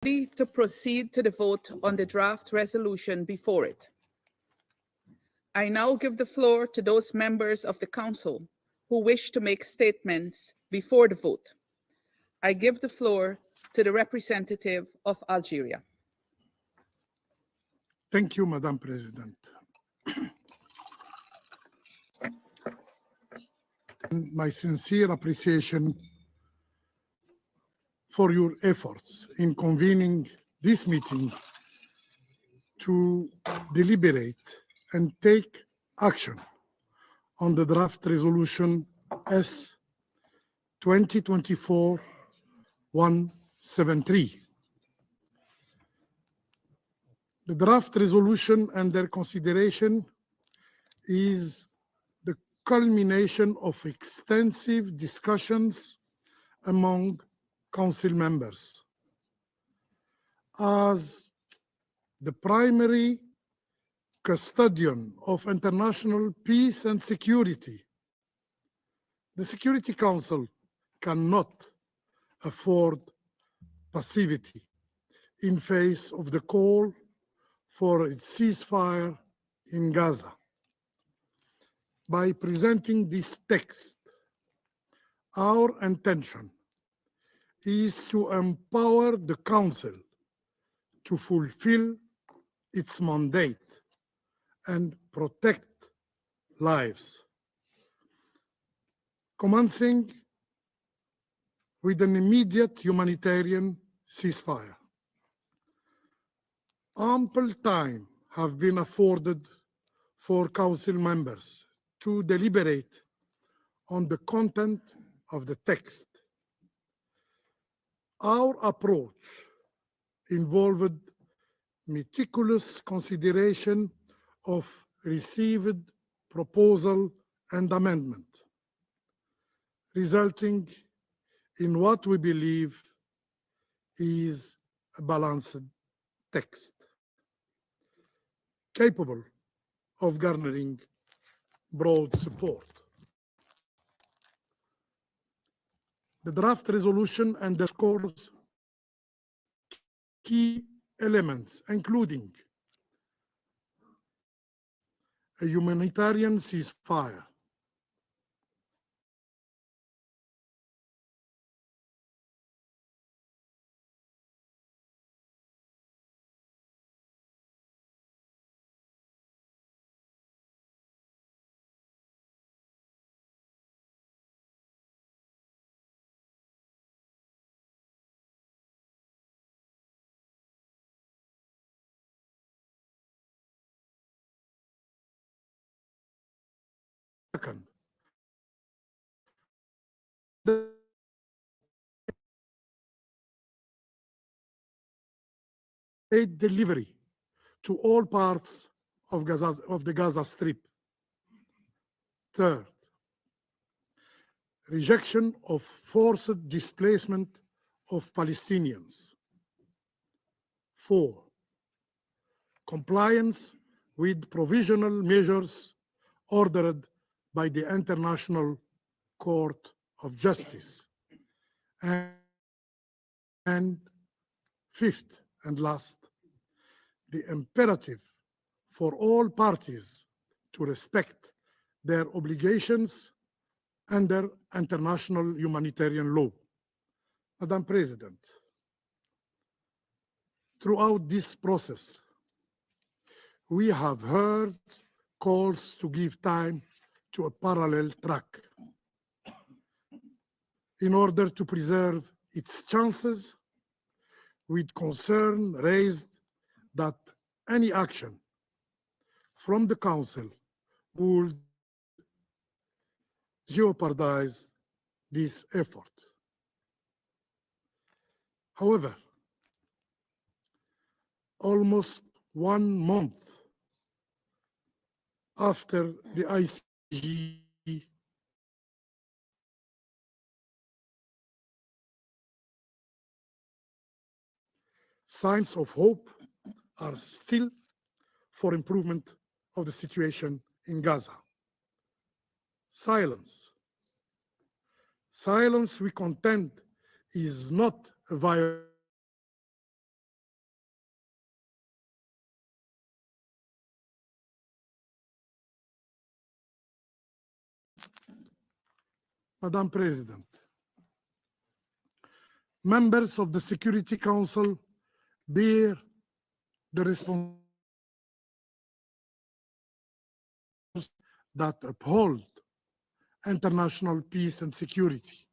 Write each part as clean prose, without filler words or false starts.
ready to proceed to the vote on the draft resolution before it. I now give the floor to those members of the Council who wish to make statements before the vote. I give the floor to the representative of Algeria. Thank you, Madam President. And my sincere appreciation for your efforts in convening this meeting to deliberate and take action on the draft resolution S 2024-173. The draft resolution under consideration is the culmination of extensive discussions among Council members. As the primary custodian of international peace and security, the Security Council cannot afford passivity in face of the call for a ceasefire in Gaza. By presenting this text, our intention is to empower the Council to fulfill its mandate and protect lives, commencing with an immediate humanitarian ceasefire. Ample time have been afforded for Council members to deliberate on the content of the text. Our approach involved meticulous consideration of received proposal and amendment, resulting in what we believe is a balanced text, capable of garnering broad support. The draft resolution underscores key elements, including a humanitarian ceasefire, second, the aid delivery to all parts of the Gaza Strip. Third, rejection of forced displacement of Palestinians. 4, compliance with provisional measures ordered by the International Court of Justice. And fifth and last, the imperative for all parties to respect their obligations under international humanitarian law. Madam President, throughout this process, we have heard calls to give time to a parallel track in order to preserve its chances, with concern raised that any action from the Council would jeopardize this effort. However, almost 1 month after the ICG signs of hope are still for improvement of the situation in Gaza. Silence. Silence, we contend, is not a violation Madam President, members of the Security Council bear the responsibility that uphold international peace and security.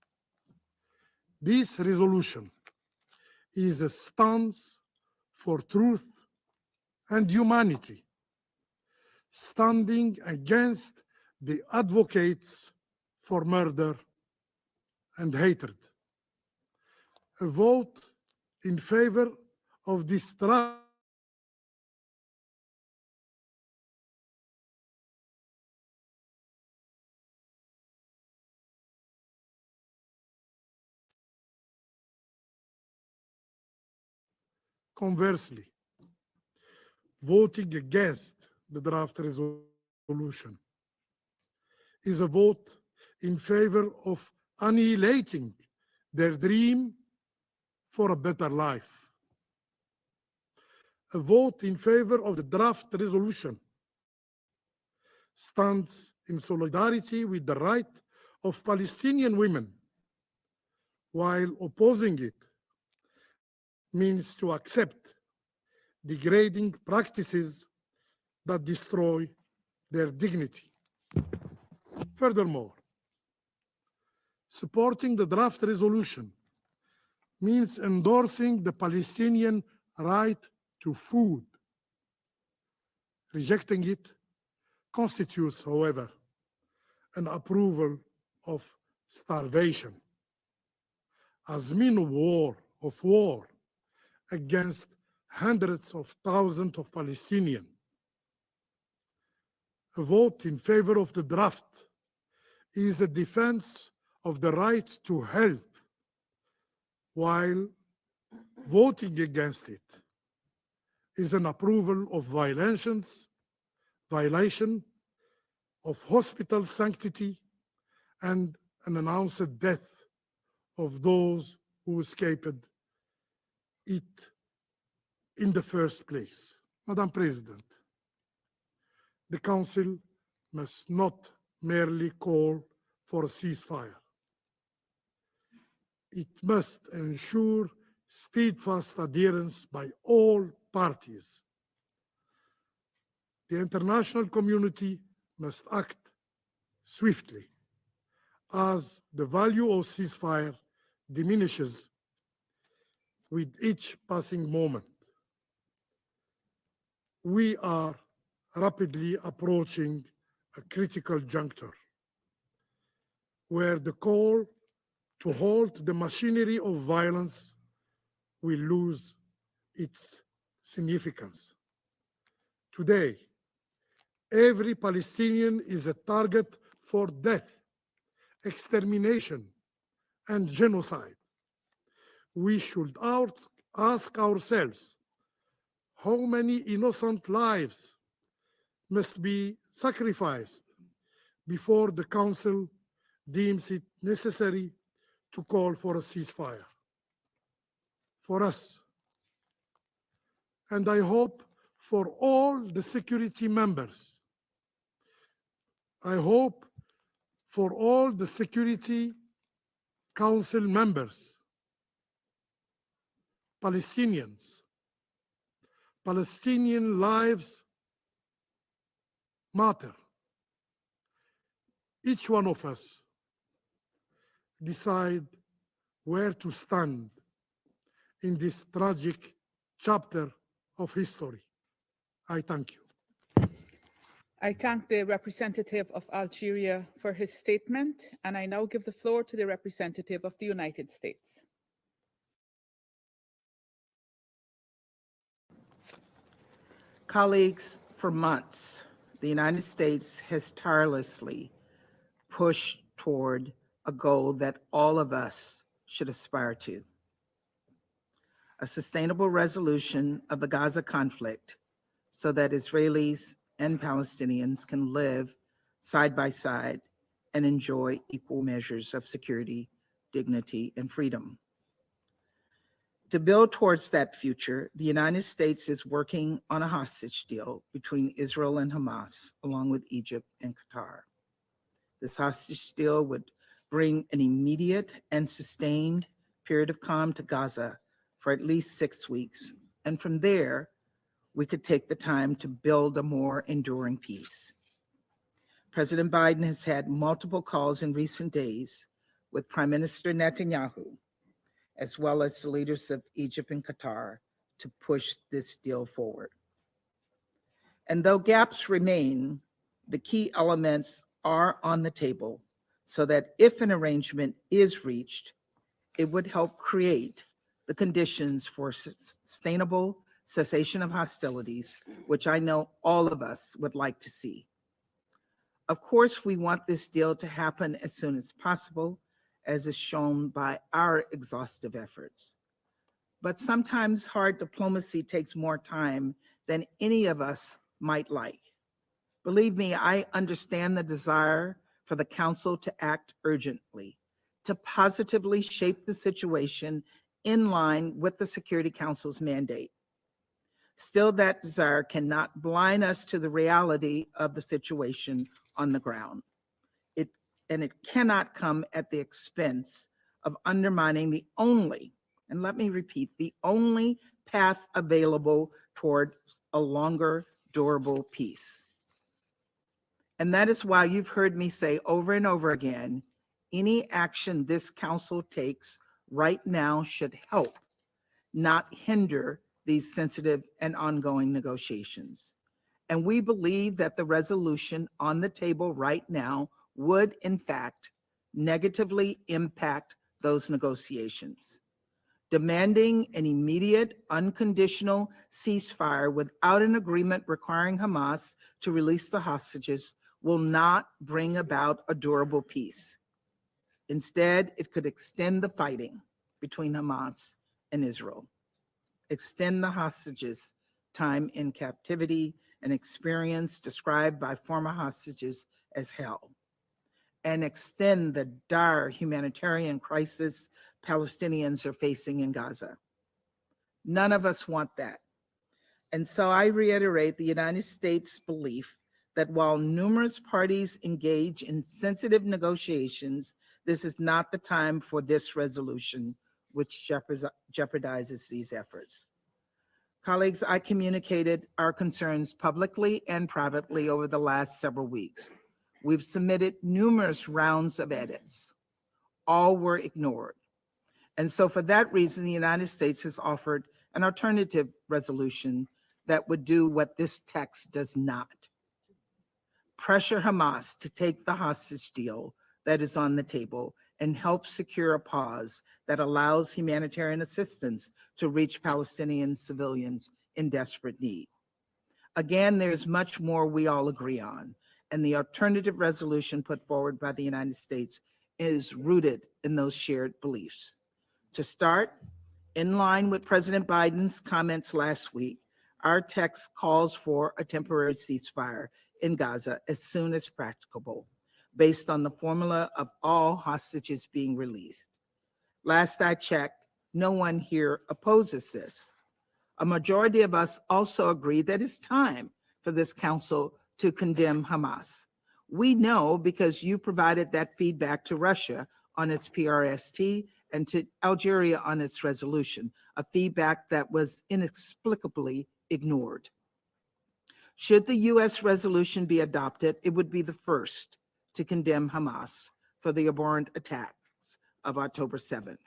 This resolution is a stance for truth and humanity, standing against the advocates for murder and hatred. A vote in favor of this draft conversely, voting against the draft resolution is a vote in favor of annihilating their dream for a better life. A vote in favor of the draft resolution stands in solidarity with the right of Palestinian women, while opposing it means to accept degrading practices that destroy their dignity. Furthermore, supporting the draft resolution means endorsing the Palestinian right to food. Rejecting it constitutes, however, an approval of starvation as mean of war against hundreds of thousands of Palestinians. A vote in favor of the draft is a defense of the right to health, while voting against it is an approval of violation of hospital sanctity and an announced death of those who escaped it in the first place. Madam President, the Council must not merely call for a ceasefire. It must ensure steadfast adherence by all parties. The international community must act swiftly, as the value of ceasefire diminishes with each passing moment. We are rapidly approaching a critical juncture where the call to halt the machinery of violence will lose its significance. Today, every Palestinian is a target for death, extermination, and genocide. We should ask ourselves how many innocent lives must be sacrificed before the Council deems it necessary to call for a ceasefire. For us, and I hope for all the security members, I hope for all the Security Council members, Palestinians, Palestinian lives matter. Each one of us decide where to stand in this tragic chapter of history. I thank you. I thank the representative of Algeria for his statement, and I now give the floor to the representative of the United States. Colleagues, for months, the United States has tirelessly pushed toward a goal that all of us should aspire to: a sustainable resolution of the Gaza conflict so that Israelis and Palestinians can live side by side and enjoy equal measures of security, dignity, and freedom. To build towards that future, the United States is working on a hostage deal between Israel and Hamas, along with Egypt and Qatar. This hostage deal would bring an immediate and sustained period of calm to Gaza for at least 6 weeks. And from there, we could take the time to build a more enduring peace. President Biden has had multiple calls in recent days with Prime Minister Netanyahu, as well as the leaders of Egypt and Qatar, to push this deal forward. And though gaps remain, the key elements are on the table so that if an arrangement is reached, it would help create the conditions for sustainable cessation of hostilities, which I know all of us would like to see. Of course, we want this deal to happen as soon as possible, as is shown by our exhaustive efforts. But sometimes hard diplomacy takes more time than any of us might like. Believe me, I understand the desire for the Council to act urgently, to positively shape the situation in line with the Security Council's mandate. Still, that desire cannot blind us to the reality of the situation on the ground. It cannot come at the expense of undermining the only, and let me repeat, the only path available toward a longer, durable peace. And that is why you've heard me say over and over again, any action this Council takes right now should help, not hinder these sensitive and ongoing negotiations. And we believe that the resolution on the table right now would, in fact, negatively impact those negotiations. Demanding an immediate, unconditional ceasefire without an agreement requiring Hamas to release the hostages will not bring about a durable peace. Instead, it could extend the fighting between Hamas and Israel, extend the hostages' time in captivity, an experience described by former hostages as hell, and extend the dire humanitarian crisis Palestinians are facing in Gaza. None of us want that. And so I reiterate the United States' belief that while numerous parties engage in sensitive negotiations, this is not the time for this resolution, which jeopardizes these efforts. Colleagues, I communicated our concerns publicly and privately over the last several weeks. We've submitted numerous rounds of edits. All were ignored. And so for that reason, the United States has offered an alternative resolution that would do what this text does not. Pressure Hamas to take the hostage deal that is on the table and help secure a pause that allows humanitarian assistance to reach Palestinian civilians in desperate need. Again, there's much more we all agree on, and the alternative resolution put forward by the United States is rooted in those shared beliefs. To start, in line with President Biden's comments last week, our text calls for a temporary ceasefire in Gaza as soon as practicable, based on the formula of all hostages being released. Last I checked, no one here opposes this. A majority of us also agree that it's time for this Council to condemn Hamas. We know because you provided that feedback to Russia on its PRST and to Algeria on its resolution, a feedback that was inexplicably ignored. Should the US resolution be adopted, it would be the first to condemn Hamas for the abhorrent attacks of October 7th,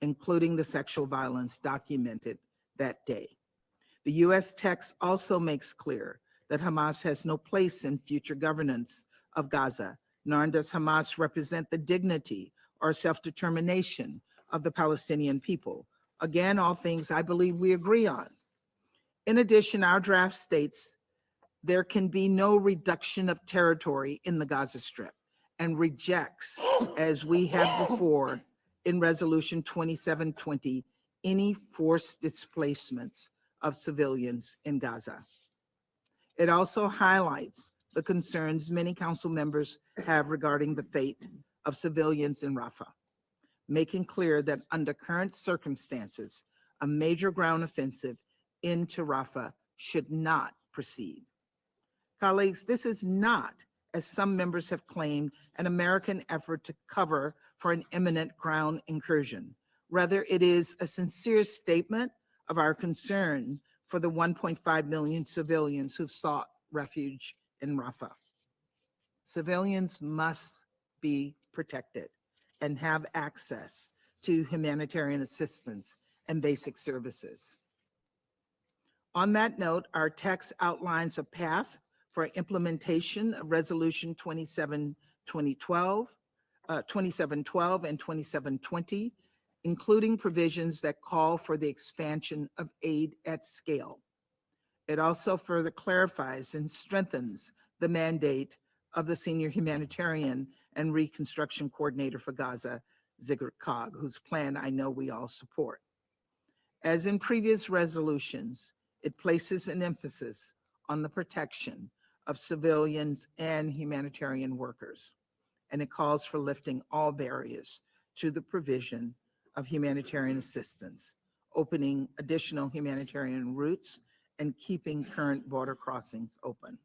including the sexual violence documented that day. The US text also makes clear that Hamas has no place in future governance of Gaza, nor does Hamas represent the dignity or self-determination of the Palestinian people. Again, all things I believe we agree on. In addition, our draft states there can be no reduction of territory in the Gaza Strip and rejects, as we have before in Resolution 2720, any forced displacements of civilians in Gaza. It also highlights the concerns many council members have regarding the fate of civilians in Rafah, making clear that under current circumstances, a major ground offensive into Rafah should not proceed. Colleagues, this is not as some members have claimed, an American effort to cover for an imminent ground incursion. Rather, it is a sincere statement of our concern for the 1.5 million civilians who've sought refuge in Rafah. Civilians must be protected and have access to humanitarian assistance and basic services. On that note, our text outlines a path for implementation of Resolution 2712 and 2720, including provisions that call for the expansion of aid at scale. It also further clarifies and strengthens the mandate of the Senior Humanitarian and Reconstruction Coordinator for Gaza, Sigrid Kaag, whose plan I know we all support. As in previous resolutions, it places an emphasis on the protection of civilians and humanitarian workers, and it calls for lifting all barriers to the provision of humanitarian assistance, opening additional humanitarian routes, and keeping current border crossings open.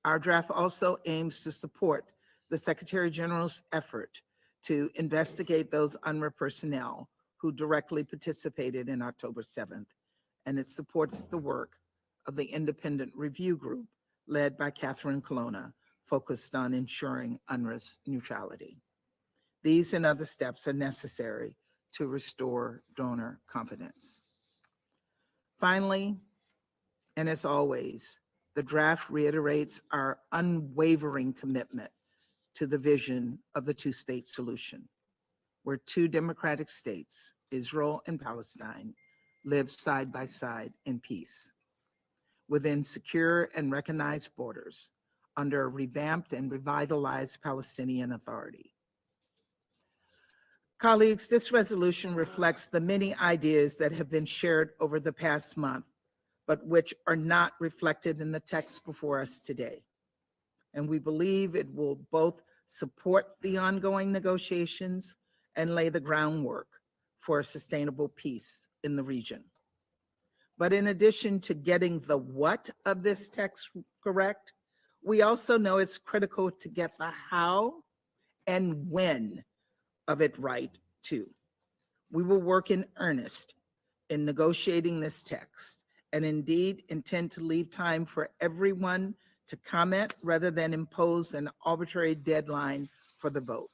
Our draft also aims to support the Secretary General's effort to investigate those UNRWA personnel who directly participated in October 7th, and it supports the work of the independent review group led by Catherine Colonna, focused on ensuring UNRWA's neutrality. These and other steps are necessary to restore donor confidence. Finally, and as always, the draft reiterates our unwavering commitment to the vision of the two-state solution, where two democratic states, Israel and Palestine, live side by side in peace, within secure and recognized borders, under a revamped and revitalized Palestinian Authority. Colleagues, this resolution reflects the many ideas that have been shared over the past month, but which are not reflected in the text before us today. And we believe it will both support the ongoing negotiations and lay the groundwork for a sustainable peace in the region. But in addition to getting the what of this text correct, we also know it's critical to get the how and when of it right too. We will work in earnest in negotiating this text, and indeed intend to leave time for everyone to comment rather than impose an arbitrary deadline for the vote.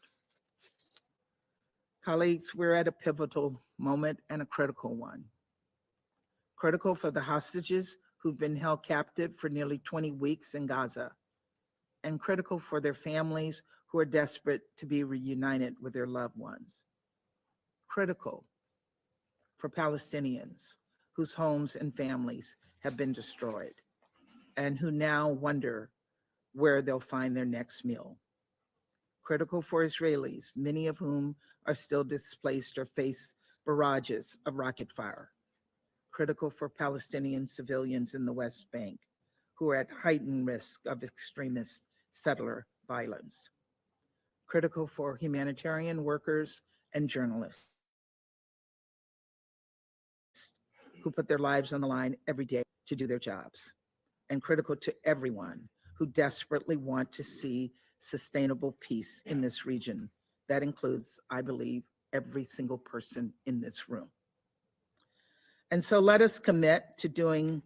Colleagues, we're at a pivotal moment and a critical one. Critical for the hostages who've been held captive for nearly 20 weeks in Gaza, and critical for their families who are desperate to be reunited with their loved ones. Critical for Palestinians whose homes and families have been destroyed and who now wonder where they'll find their next meal. Critical for Israelis, many of whom are still displaced or face barrages of rocket fire. Critical for Palestinian civilians in the West Bank who are at heightened risk of extremist settler violence. Critical for humanitarian workers and journalists who put their lives on the line every day to do their jobs. And critical to everyone who desperately want to see sustainable peace in this region. That includes, I believe, every single person in this room. And so let us commit to doing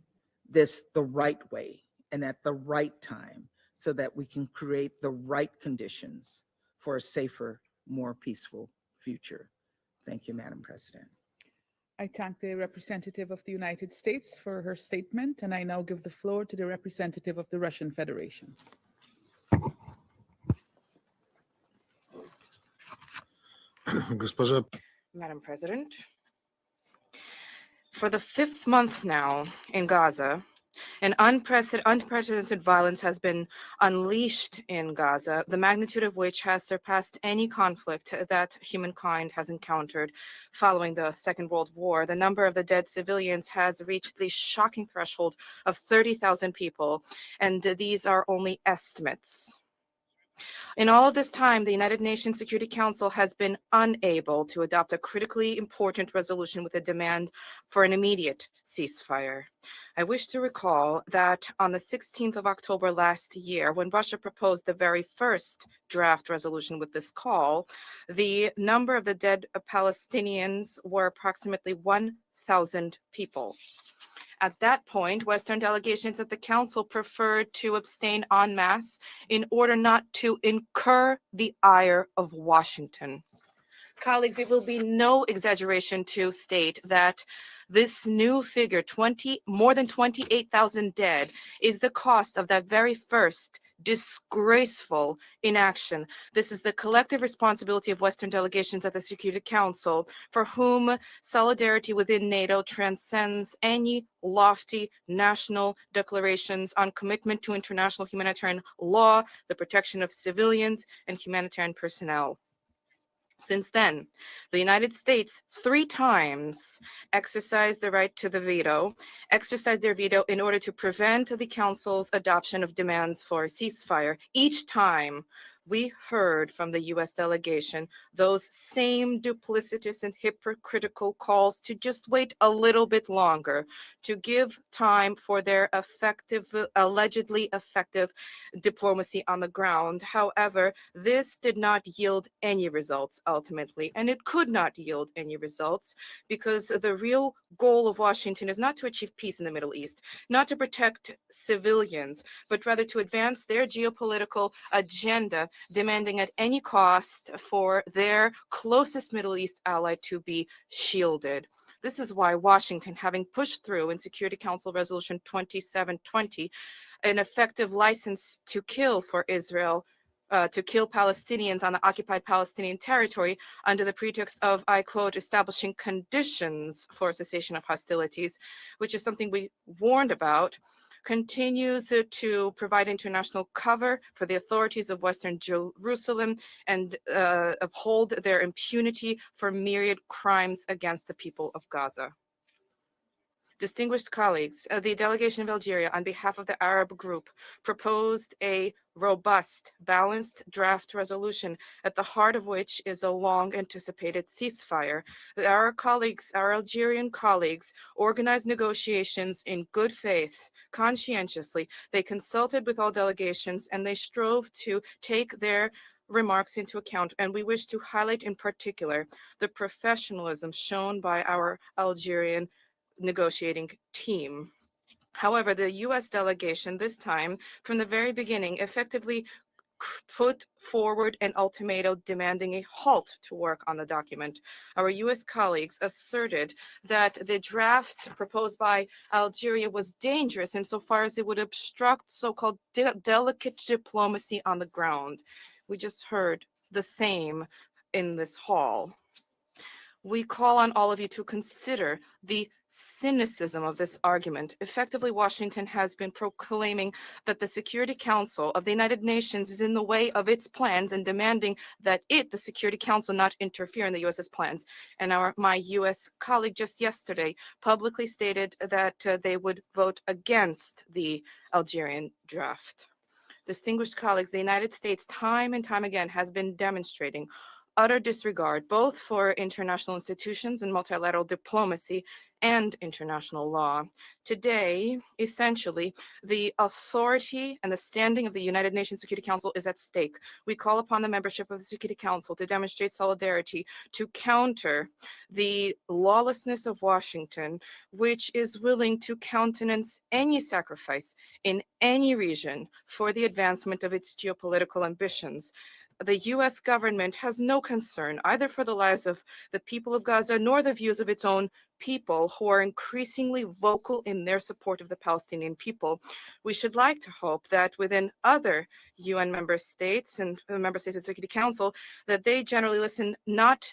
this the right way and at the right time so that we can create the right conditions for a safer, more peaceful future. Thank you, Madam President. I thank the representative of the United States for her statement, and I now give the floor to the representative of the Russian Federation. Madam President, for the 5th month now in Gaza, an unprecedented violence has been unleashed in Gaza, the magnitude of which has surpassed any conflict that humankind has encountered following the Second World War. The number of the dead civilians has reached the shocking threshold of 30,000 people, and these are only estimates. In all of this time, the United Nations Security Council has been unable to adopt a critically important resolution with a demand for an immediate ceasefire. I wish to recall that on the 16th of October last year, when Russia proposed the very first draft resolution with this call, the number of the dead Palestinians were approximately 1,000 people. At that point, Western delegations at the Council preferred to abstain en masse in order not to incur the ire of Washington. Colleagues, it will be no exaggeration to state that this new figure, more than 28,000 dead, is the cost of that very first disgraceful inaction. This is the collective responsibility of Western delegations at the Security Council, for whom solidarity within NATO transcends any lofty national declarations on commitment to international humanitarian law, the protection of civilians, and humanitarian personnel. Since then, the United States 3 times exercised the right to the veto, exercised their veto in order to prevent the Council's adoption of demands for a ceasefire. Each time we heard from the US delegation those same duplicitous and hypocritical calls to just wait a little bit longer, to give time for their allegedly effective diplomacy on the ground. However, this did not yield any results ultimately, and it could not yield any results because the real goal of Washington is not to achieve peace in the Middle East, not to protect civilians, but rather to advance their geopolitical agenda, demanding at any cost for their closest Middle East ally to be shielded. This is why Washington, having pushed through in Security Council Resolution 2720, an effective license to kill for Israel, to kill Palestinians on the occupied Palestinian territory under the pretext of, I quote, establishing conditions for cessation of hostilities, which is something we warned about, continues to provide international cover for the authorities of Western Jerusalem and uphold their impunity for myriad crimes against the people of Gaza. Distinguished colleagues, the delegation of Algeria, on behalf of the Arab group, proposed a robust, balanced draft resolution, at the heart of which is a long-anticipated ceasefire. Our colleagues, our Algerian colleagues, organized negotiations in good faith, conscientiously. They consulted with all delegations, and they strove to take their remarks into account, and we wish to highlight in particular the professionalism shown by our Algerian negotiating team. However, the US delegation this time, from the very beginning, effectively put forward an ultimatum demanding a halt to work on the document. Our US colleagues asserted that the draft proposed by Algeria was dangerous insofar as it would obstruct so-called delicate diplomacy on the ground. We just heard the same in this hall. We call on all of you to consider the cynicism of this argument. Effectively, Washington has been proclaiming that the Security Council of the United Nations is in the way of its plans and demanding that it, the Security Council, not interfere in the US's plans. And my US colleague just yesterday publicly stated that they would vote against the Algerian draft. Distinguished colleagues, the United States time and time again has been demonstrating utter disregard both for international institutions and multilateral diplomacy and international law. Today, essentially, the authority and the standing of the United Nations Security Council is at stake. We call upon the membership of the Security Council to demonstrate solidarity to counter the lawlessness of Washington, which is willing to countenance any sacrifice in any region for the advancement of its geopolitical ambitions. The US government has no concern either for the lives of the people of Gaza nor the views of its own people who are increasingly vocal in their support of the Palestinian people. We should like to hope that within other UN member states and the member states of the Security Council, that they generally listen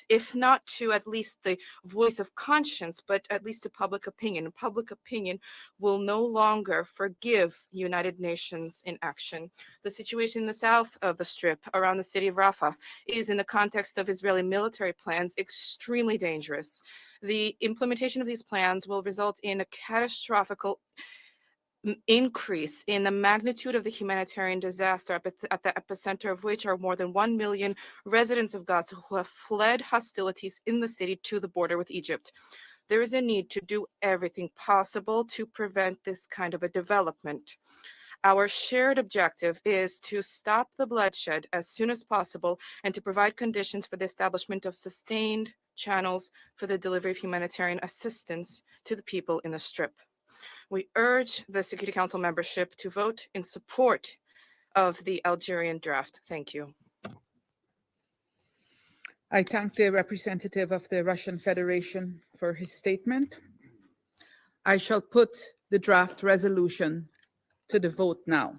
if not to at least the voice of conscience, but at least to public opinion. Public opinion will no longer forgive United Nations inaction. The situation in the south of the Strip around the city of Rafah is, in the context of Israeli military plans, extremely dangerous. The implementation of these plans will result in a catastrophic increase in the magnitude of the humanitarian disaster at the epicenter of which are more than 1 million residents of Gaza who have fled hostilities in the city to the border with Egypt. There is a need to do everything possible to prevent this kind of a development. Our shared objective is to stop the bloodshed as soon as possible and to provide conditions for the establishment of sustained channels for the delivery of humanitarian assistance to the people in the Strip. We urge the Security Council membership to vote in support of the Algerian draft. Thank you. I thank the representative of the Russian Federation for his statement. I shall put the draft resolution to the vote now.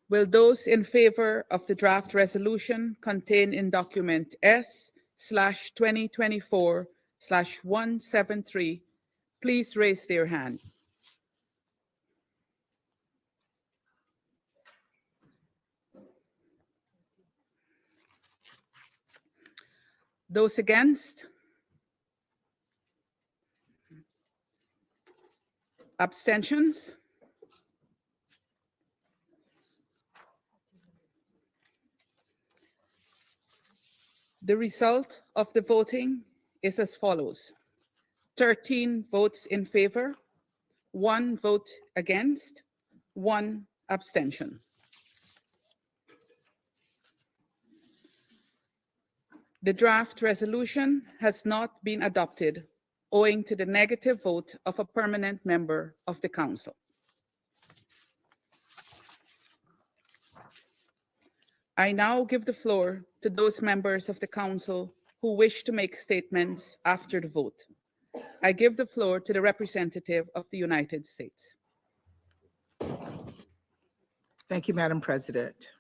Will those in favor of the draft resolution contained in document S/2024/173 please raise their hand? Those against? Abstentions? The result of the voting is as follows: 13 votes in favor, 1 vote against, 1 abstention. The draft resolution has not been adopted owing to the negative vote of a permanent member of the Council. I now give the floor to those members of the Council who wish to make statements after the vote. I give the floor to the representative of the United States. Thank you, Madam President.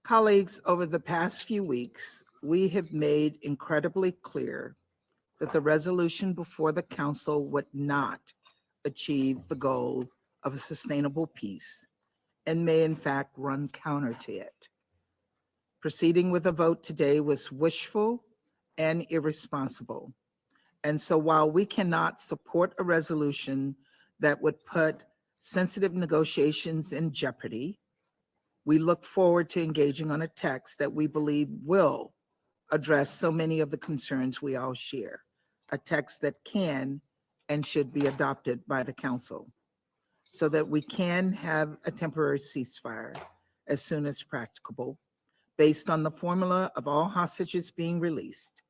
Colleagues, over the past few weeks, we have made incredibly clear that the resolution before the Council would not achieve the goal of a sustainable peace and may in fact run counter to it. Proceeding with a vote today was wishful and irresponsible. And so while we cannot support a resolution that would put sensitive negotiations in jeopardy, we look forward to engaging on a text that we believe will address so many of the concerns we all share, a text that can and should be adopted by the Council so that we can have a temporary ceasefire as soon as practicable based on the formula of all hostages being released.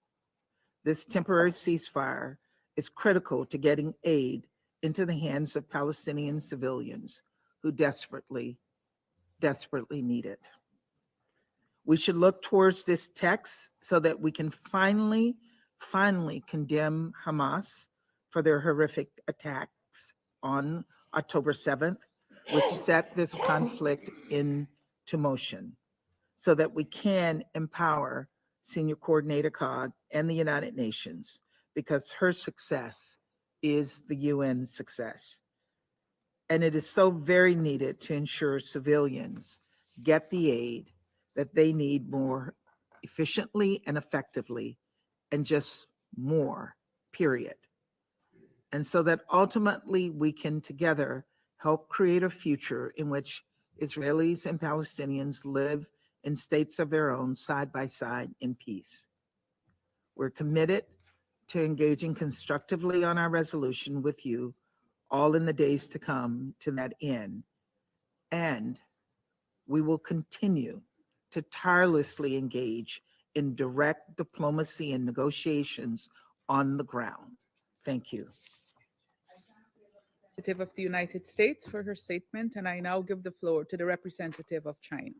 This temporary ceasefire is critical to getting aid into the hands of Palestinian civilians who desperately need it. We should look towards this text so that we can finally condemn Hamas for their horrific attacks on October 7th, which set this conflict into motion, so that we can empower Senior Coordinator Cog and the United Nations, because her success is the UN's success. And it is so very needed to ensure civilians get the aid that they need more efficiently and effectively, and just more, period. And so that ultimately we can together help create a future in which Israelis and Palestinians live in states of their own, side by side, in peace. We're committed to engaging constructively on our resolution with you all in the days to come to that end. And we will continue to tirelessly engage in direct diplomacy and negotiations on the ground. Thank you. Representative of the United States for her statement, and I now give the floor to the representative of China.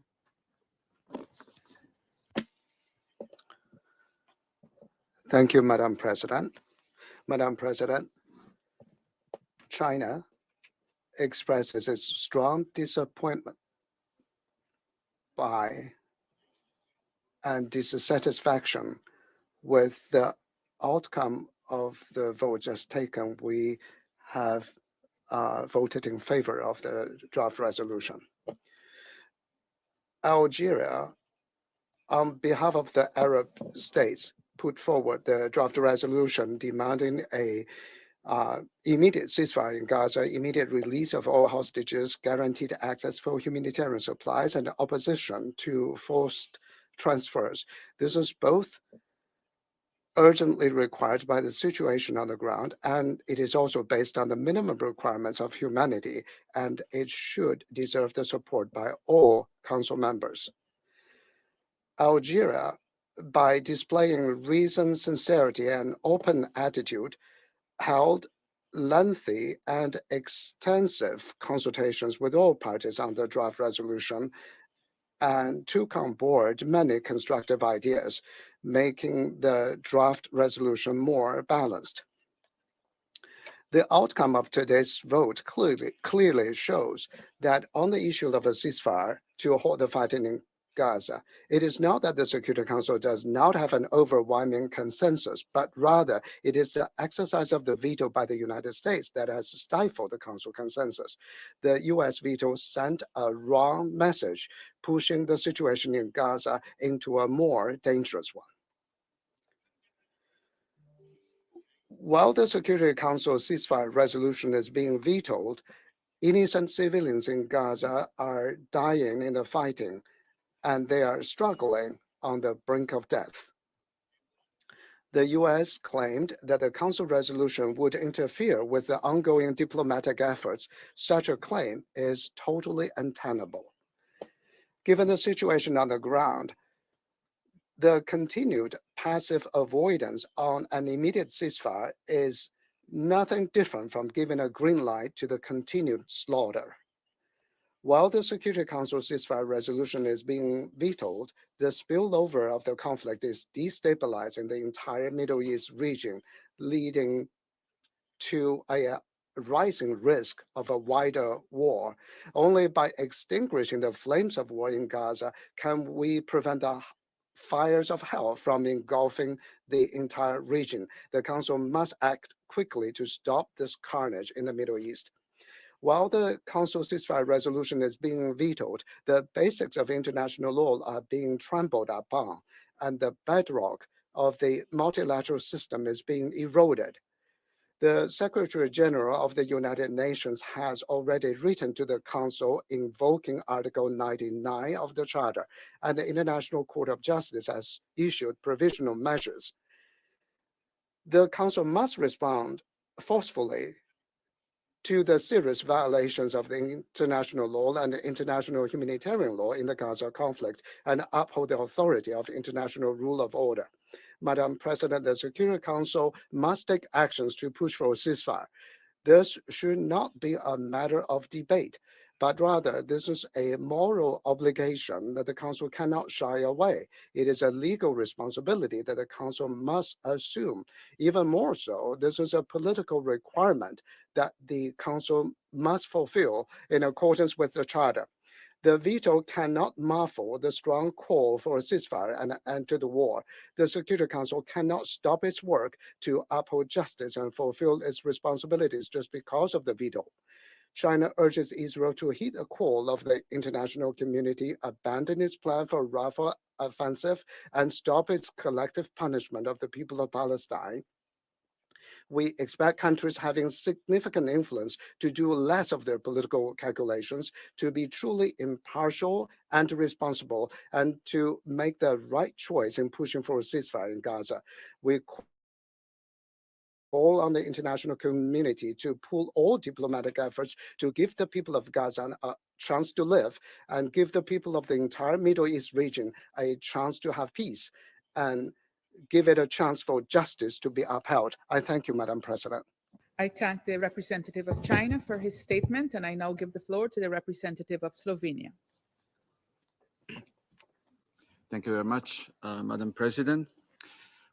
Thank you, Madam President. Madam President, China expresses its strong disappointment by and dissatisfaction with the outcome of the vote just taken. We have voted in favor of the draft resolution. Algeria, on behalf of the Arab states, put forward the draft resolution demanding a immediate ceasefire in Gaza, immediate release of all hostages, guaranteed access for humanitarian supplies, and opposition to forced transfers. This is both urgently required by the situation on the ground, and it is also based on the minimum requirements of humanity, and it should deserve the support by all Council members. Algeria, by displaying reason, sincerity, and open attitude, held lengthy and extensive consultations with all parties on the draft resolution and took on board many constructive ideas, making the draft resolution more balanced. The outcome of today's vote clearly shows that on the issue of a ceasefire to halt the fighting in Gaza, it is not that the Security Council does not have an overwhelming consensus, but rather it is the exercise of the veto by the United States that has stifled the Council consensus. The US veto sent a wrong message, pushing the situation in Gaza into a more dangerous one. While the Security Council ceasefire resolution is being vetoed, innocent civilians in Gaza are dying in the fighting, and they are struggling on the brink of death. The US claimed that the Council resolution would interfere with the ongoing diplomatic efforts. Such a claim is totally untenable. Given the situation on the ground, the continued passive avoidance on an immediate ceasefire is nothing different from giving a green light to the continued slaughter. While the Security Council ceasefire resolution is being vetoed, the spillover of the conflict is destabilizing the entire Middle East region, leading to a rising risk of a wider war. Only by extinguishing the flames of war in Gaza can we prevent the fires of hell from engulfing the entire region. The Council must act quickly to stop this carnage in the Middle East. While the Council ceasefire resolution is being vetoed, the basics of international law are being trampled upon, and the bedrock of the multilateral system is being eroded. The Secretary General of the United Nations has already written to the Council invoking Article 99 of the Charter, and the International Court of Justice has issued provisional measures. The Council must respond forcefully to the serious violations of the international law and international humanitarian law in the Gaza conflict and uphold the authority of international rule of order. Madam President, the Security Council must take actions to push for a ceasefire. This should not be a matter of debate, but rather this is a moral obligation that the Council cannot shy away. It is a legal responsibility that the Council must assume. Even more so, this is a political requirement that the Council must fulfill in accordance with the Charter. The veto cannot muffle the strong call for a ceasefire and an end to the war. The Security Council cannot stop its work to uphold justice and fulfill its responsibilities just because of the veto. China urges Israel to heed the call of the international community, abandon its plan for Rafah offensive, and stop its collective punishment of the people of Palestine. We expect countries having significant influence to do less of their political calculations, to be truly impartial and responsible, and to make the right choice in pushing for a ceasefire in Gaza. We call on the international community to pull all diplomatic efforts to give the people of Gaza a chance to live and give the people of the entire Middle East region a chance to have peace and give it a chance for justice to be upheld. I thank you, Madam President. I thank the representative of China for his statement, and I now give the floor to the representative of Slovenia. Thank you very much, Madam President.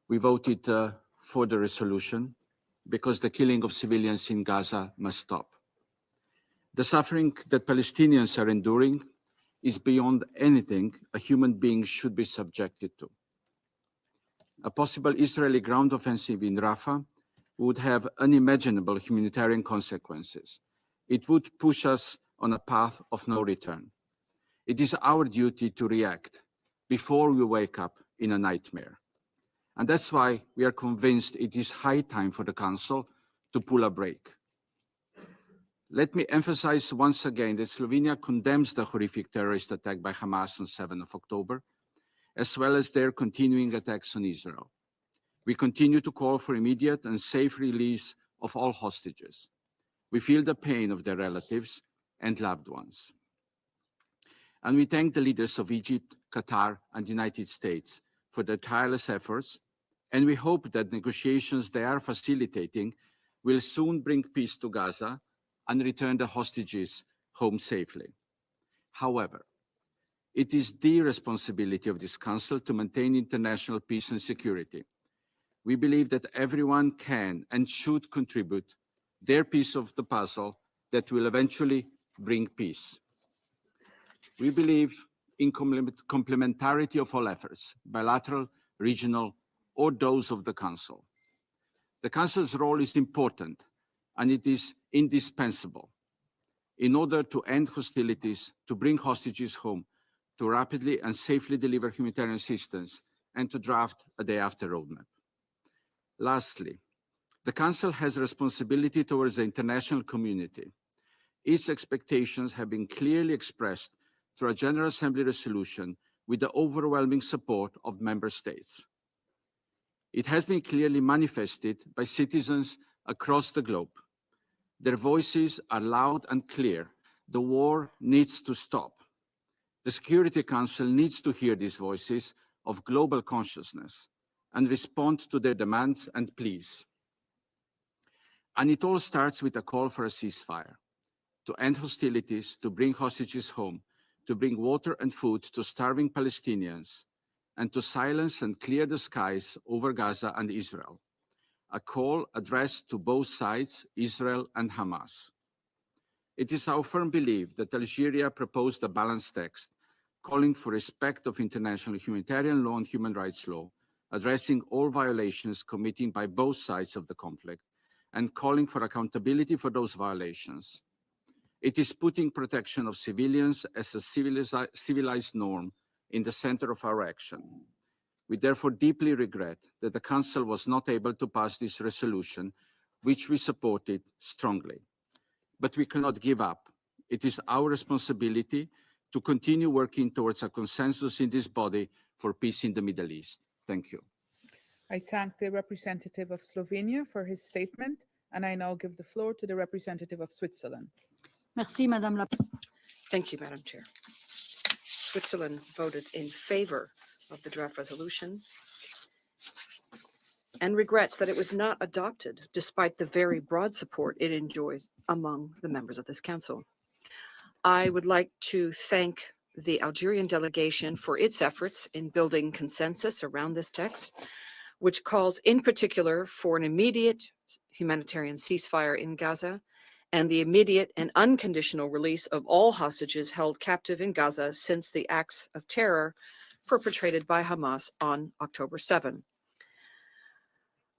We voted for the resolution because the killing of civilians in Gaza must stop. The suffering that Palestinians are enduring is beyond anything a human being should be subjected to. A possible Israeli ground offensive in Rafah would have unimaginable humanitarian consequences. It would push us on a path of no return. It is our duty to react before we wake up in a nightmare. And that's why we are convinced it is high time for the Council to pull a brake. Let me emphasize once again that Slovenia condemns the horrific terrorist attack by Hamas on 7 October, as well as their continuing attacks on Israel. We continue to call for immediate and safe release of all hostages. We feel the pain of their relatives and loved ones. And we thank the leaders of Egypt, Qatar, and the United States for their tireless efforts, and we hope that negotiations they are facilitating will soon bring peace to Gaza and return the hostages home safely. However, it is the responsibility of this Council to maintain international peace and security. We believe that everyone can and should contribute their piece of the puzzle that will eventually bring peace. We believe in complementarity of all efforts, bilateral, regional, or those of the Council. The Council's role is important, and it is indispensable in order to end hostilities, to bring hostages home, to rapidly and safely deliver humanitarian assistance, and to draft a day-after roadmap. Lastly, the Council has a responsibility towards the international community. Its expectations have been clearly expressed through a General Assembly resolution with the overwhelming support of Member States. It has been clearly manifested by citizens across the globe. Their voices are loud and clear. The war needs to stop. The Security Council needs to hear these voices of global consciousness and respond to their demands and pleas. And it all starts with a call for a ceasefire, to end hostilities, to bring hostages home, to bring water and food to starving Palestinians, and to silence and clear the skies over Gaza and Israel. A call addressed to both sides, Israel and Hamas. It is our firm belief that Algeria proposed a balanced text, calling for respect of international humanitarian law and human rights law, addressing all violations committed by both sides of the conflict, and calling for accountability for those violations. It is putting protection of civilians as a civilized norm in the center of our action. We therefore deeply regret that the Council was not able to pass this resolution, which we supported strongly. But we cannot give up. It is our responsibility to continue working towards a consensus in this body for peace in the Middle East. Thank you. I thank the representative of Slovenia for his statement, and I now give the floor to the representative of Switzerland. Merci, Madame la Thank you, Madam Chair. Switzerland voted in favor of the draft resolution and regrets that it was not adopted despite the very broad support it enjoys among the members of this council. I would like to thank the Algerian delegation for its efforts in building consensus around this text, which calls in particular for an immediate humanitarian ceasefire in Gaza and the immediate and unconditional release of all hostages held captive in Gaza since the acts of terror perpetrated by Hamas on October 7.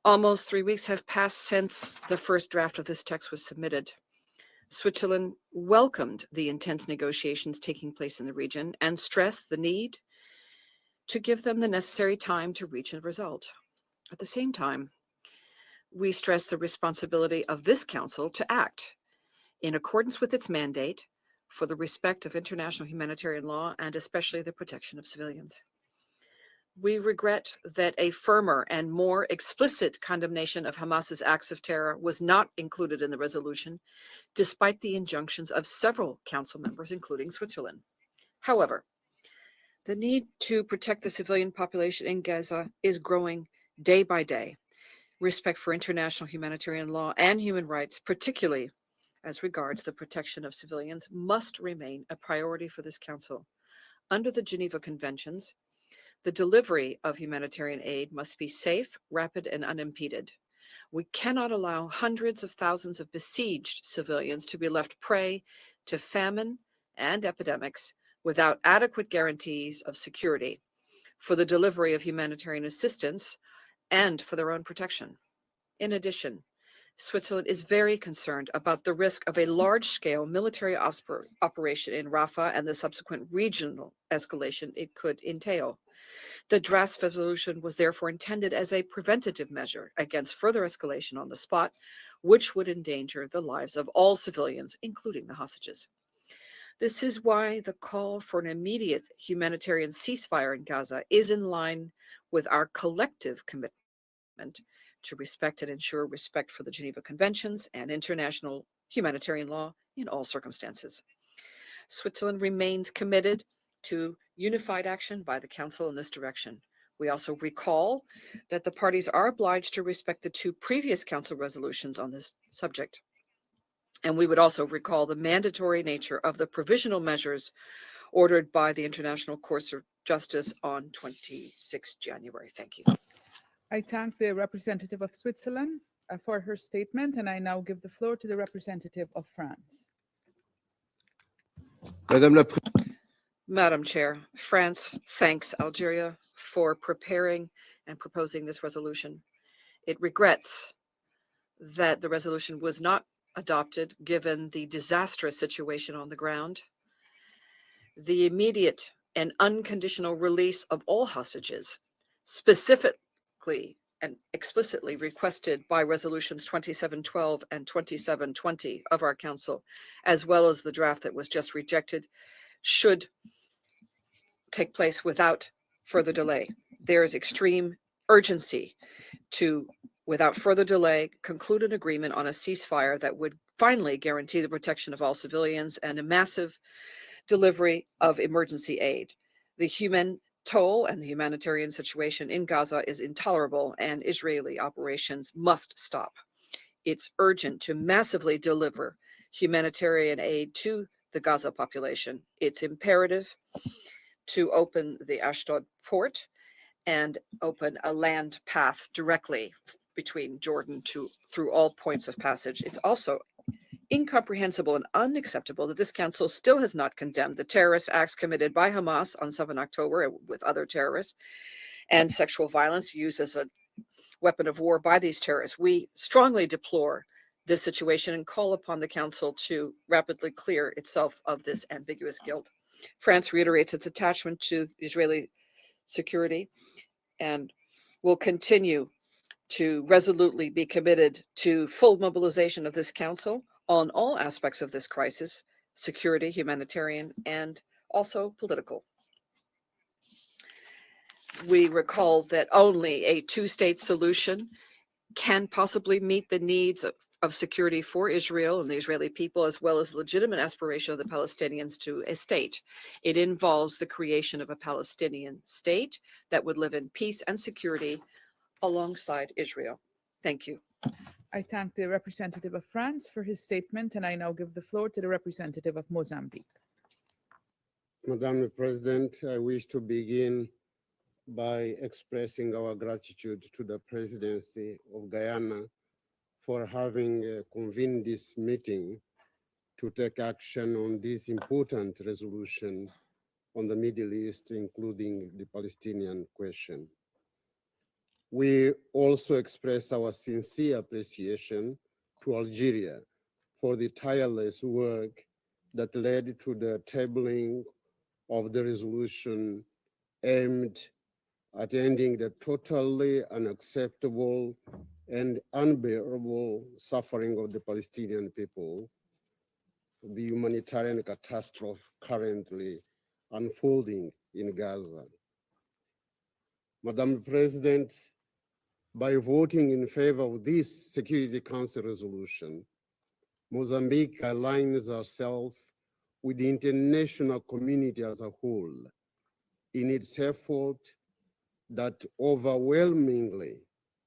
Almost 3 weeks have passed since the first draft of this text was submitted. Switzerland welcomed the intense negotiations taking place in the region and stressed the need to give them the necessary time to reach a result. At the same time, we stress the responsibility of this council to act in accordance with its mandate for the respect of international humanitarian law and especially the protection of civilians. We regret that a firmer and more explicit condemnation of Hamas's acts of terror was not included in the resolution, despite the injunctions of several council members, including Switzerland. However, the need to protect the civilian population in Gaza is growing day by day. Respect for international humanitarian law and human rights, particularly as regards the protection of civilians, must remain a priority for this council. Under the Geneva Conventions, the delivery of humanitarian aid must be safe, rapid, and unimpeded. We cannot allow hundreds of thousands of besieged civilians to be left prey to famine and epidemics without adequate guarantees of security for the delivery of humanitarian assistance and for their own protection. In addition, Switzerland is very concerned about the risk of a large-scale military operation in Rafah and the subsequent regional escalation it could entail. The draft resolution was therefore intended as a preventative measure against further escalation on the spot, which would endanger the lives of all civilians, including the hostages. This is why the call for an immediate humanitarian ceasefire in Gaza is in line with our collective commitment to respect and ensure respect for the Geneva Conventions and international humanitarian law in all circumstances. Switzerland remains committed to unified action by the Council in this direction. We also recall that the parties are obliged to respect the two previous Council resolutions on this subject. And we would also recall the mandatory nature of the provisional measures ordered by the International Court of Justice on 26 January. Thank you. I thank the representative of Switzerland for her statement, and I now give the floor to the representative of France. Madam Chair, France thanks Algeria for preparing and proposing this resolution. It regrets that the resolution was not adopted given the disastrous situation on the ground. The immediate and unconditional release of all hostages, specifically and explicitly requested by resolutions 2712 and 2720 of our Council, as well as the draft that was just rejected, should take place without further delay. There is extreme urgency to, without further delay, conclude an agreement on a ceasefire that would finally guarantee the protection of all civilians and a massive delivery of emergency aid. The human toll and the humanitarian situation in Gaza is intolerable, and Israeli operations must stop. It's urgent to massively deliver humanitarian aid to the Gaza population. It's imperative to open the Ashdod port and open a land path directly between Jordan through all points of passage. It's also incomprehensible and unacceptable that this council still has not condemned the terrorist acts committed by Hamas on 7 October with other terrorists and sexual violence used as a weapon of war by these terrorists. We strongly deplore this situation and call upon the council to rapidly clear itself of this ambiguous guilt. France reiterates its attachment to Israeli security and will continue to resolutely be committed to full mobilization of this council on all aspects of this crisis: security, humanitarian, and also political. We recall that only a two-state solution can possibly meet the needs of security for Israel and the Israeli people, as well as legitimate aspiration of the Palestinians to a state. It involves the creation of a Palestinian state that would live in peace and security alongside Israel. Thank you. I thank the representative of France for his statement, and I now give the floor to the representative of Mozambique. Madam President, I wish to begin by expressing our gratitude to the presidency of Guyana for having convened this meeting to take action on this important resolution on the Middle East, including the Palestinian question. We also express our sincere appreciation to Algeria for the tireless work that led to the tabling of the resolution aimed at ending the totally unacceptable and unbearable suffering of the Palestinian people, the humanitarian catastrophe currently unfolding in Gaza. Madam President, by voting in favor of this Security Council resolution, Mozambique aligns herself with the international community as a whole in its effort that overwhelmingly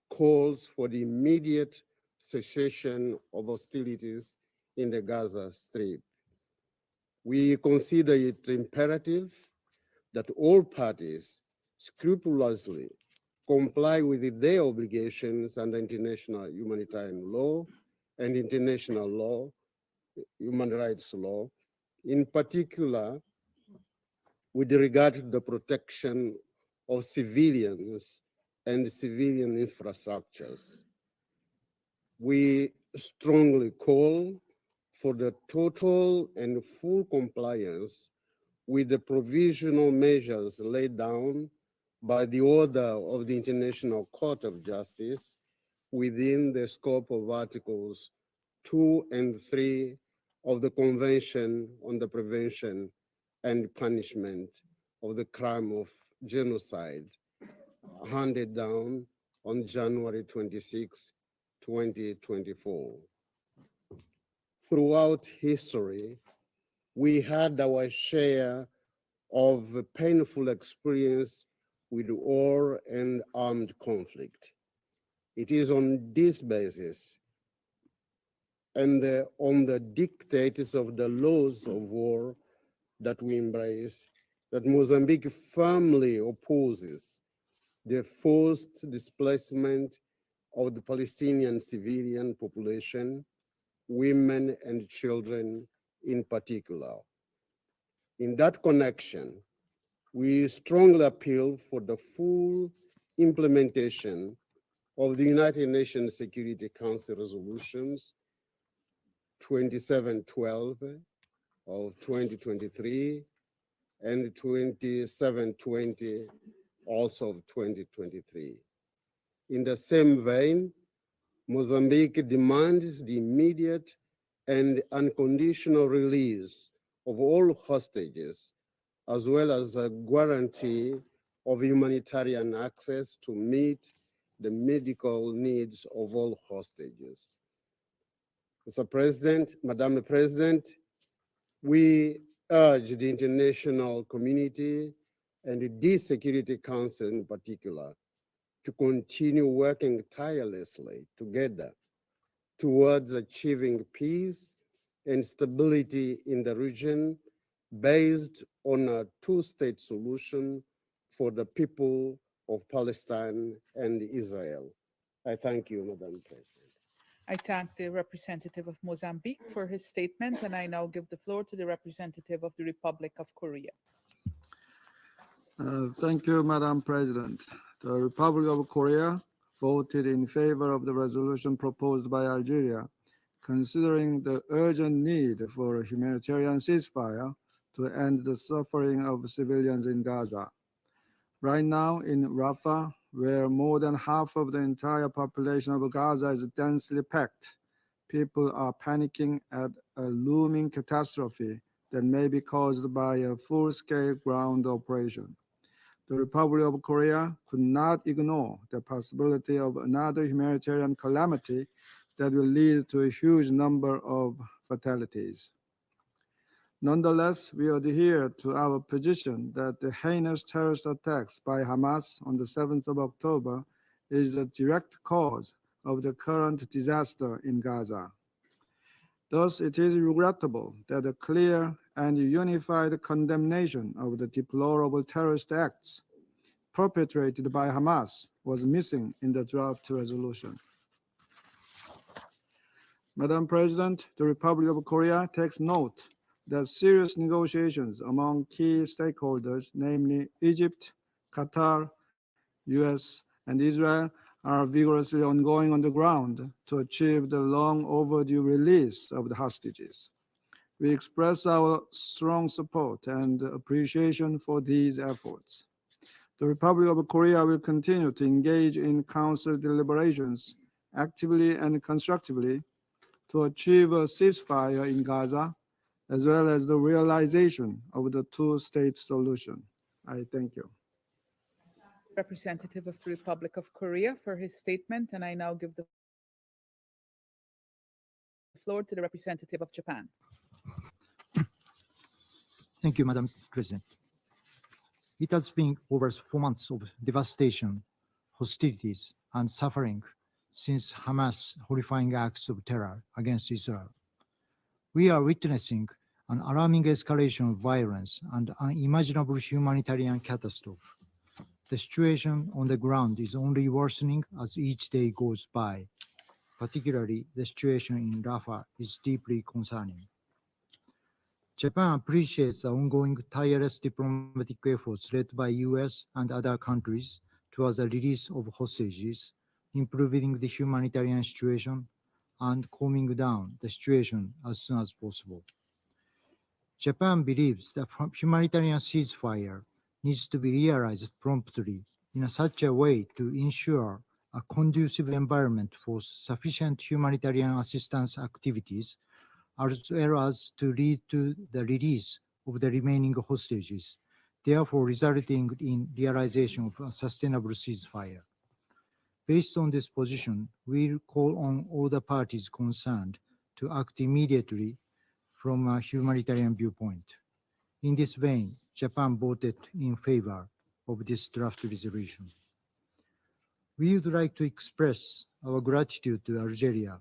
calls for the immediate cessation of hostilities in the Gaza Strip. We consider it imperative that all parties scrupulously comply with their obligations under international humanitarian law and international law, human rights law, in particular with regard to the protection of civilians and civilian infrastructures. We strongly call for the total and full compliance with the provisional measures laid down by the order of the International Court of Justice within the scope of Articles 2 and 3 of the Convention on the Prevention and Punishment of the Crime of Genocide, handed down on January 26, 2024. Throughout history, we had our share of painful experience with war and armed conflict. It is on this basis and on the dictates of the laws of war that we embrace that Mozambique firmly opposes the forced displacement of the Palestinian civilian population, women and children in particular. In that connection, we strongly appeal for the full implementation of the United Nations Security Council resolutions 2712 of 2023 and 2720 also of 2023. In the same vein, Mozambique demands the immediate and unconditional release of all hostages, as well as a guarantee of humanitarian access to meet the medical needs of all hostages. Mr. President, Madam President, we urge the international community and the Security Council in particular to continue working tirelessly together towards achieving peace and stability in the region based on a two-state solution for the people of Palestine and Israel. I thank you, Madam President. I thank the representative of Mozambique for his statement, and I now give the floor to the representative of the Republic of Korea. Thank you, Madam President. The Republic of Korea voted in favor of the resolution proposed by Algeria, considering the urgent need for a humanitarian ceasefire to end the suffering of civilians in Gaza. Right now in Rafah, where more than half of the entire population of Gaza is densely packed, people are panicking at a looming catastrophe that may be caused by a full-scale ground operation. The Republic of Korea could not ignore the possibility of another humanitarian calamity that will lead to a huge number of fatalities. Nonetheless, we adhere to our position that the heinous terrorist attacks by Hamas on the 7th of October is the direct cause of the current disaster in Gaza. Thus, it is regrettable that a clear and unified condemnation of the deplorable terrorist acts perpetrated by Hamas was missing in the draft resolution. Madam President, the Republic of Korea takes note that serious negotiations among key stakeholders, namely Egypt, Qatar, US, and Israel, are vigorously ongoing on the ground to achieve the long overdue release of the hostages. We express our strong support and appreciation for these efforts. The Republic of Korea will continue to engage in Council deliberations actively and constructively to achieve a ceasefire in Gaza, as well as the realization of the two-state solution. I thank you. Representative of the Republic of Korea for his statement, and I now give the floor to the representative of Japan. Thank you, Madam President. It has been over 4 months of devastation, hostilities, and suffering since Hamas' horrifying acts of terror against Israel. We are witnessing an alarming escalation of violence and unimaginable humanitarian catastrophe. The situation on the ground is only worsening as each day goes by. Particularly, the situation in Rafah is deeply concerning. Japan appreciates the ongoing tireless diplomatic efforts led by US and other countries towards the release of hostages, improving the humanitarian situation, and calming down the situation as soon as possible. Japan believes that humanitarian ceasefire needs to be realized promptly in such a way to ensure a conducive environment for sufficient humanitarian assistance activities, as well as to lead to the release of the remaining hostages, therefore resulting in realization of a sustainable ceasefire. Based on this position, we call on all the parties concerned to act immediately from a humanitarian viewpoint. In this vein, Japan voted in favor of this draft resolution. We would like to express our gratitude to Algeria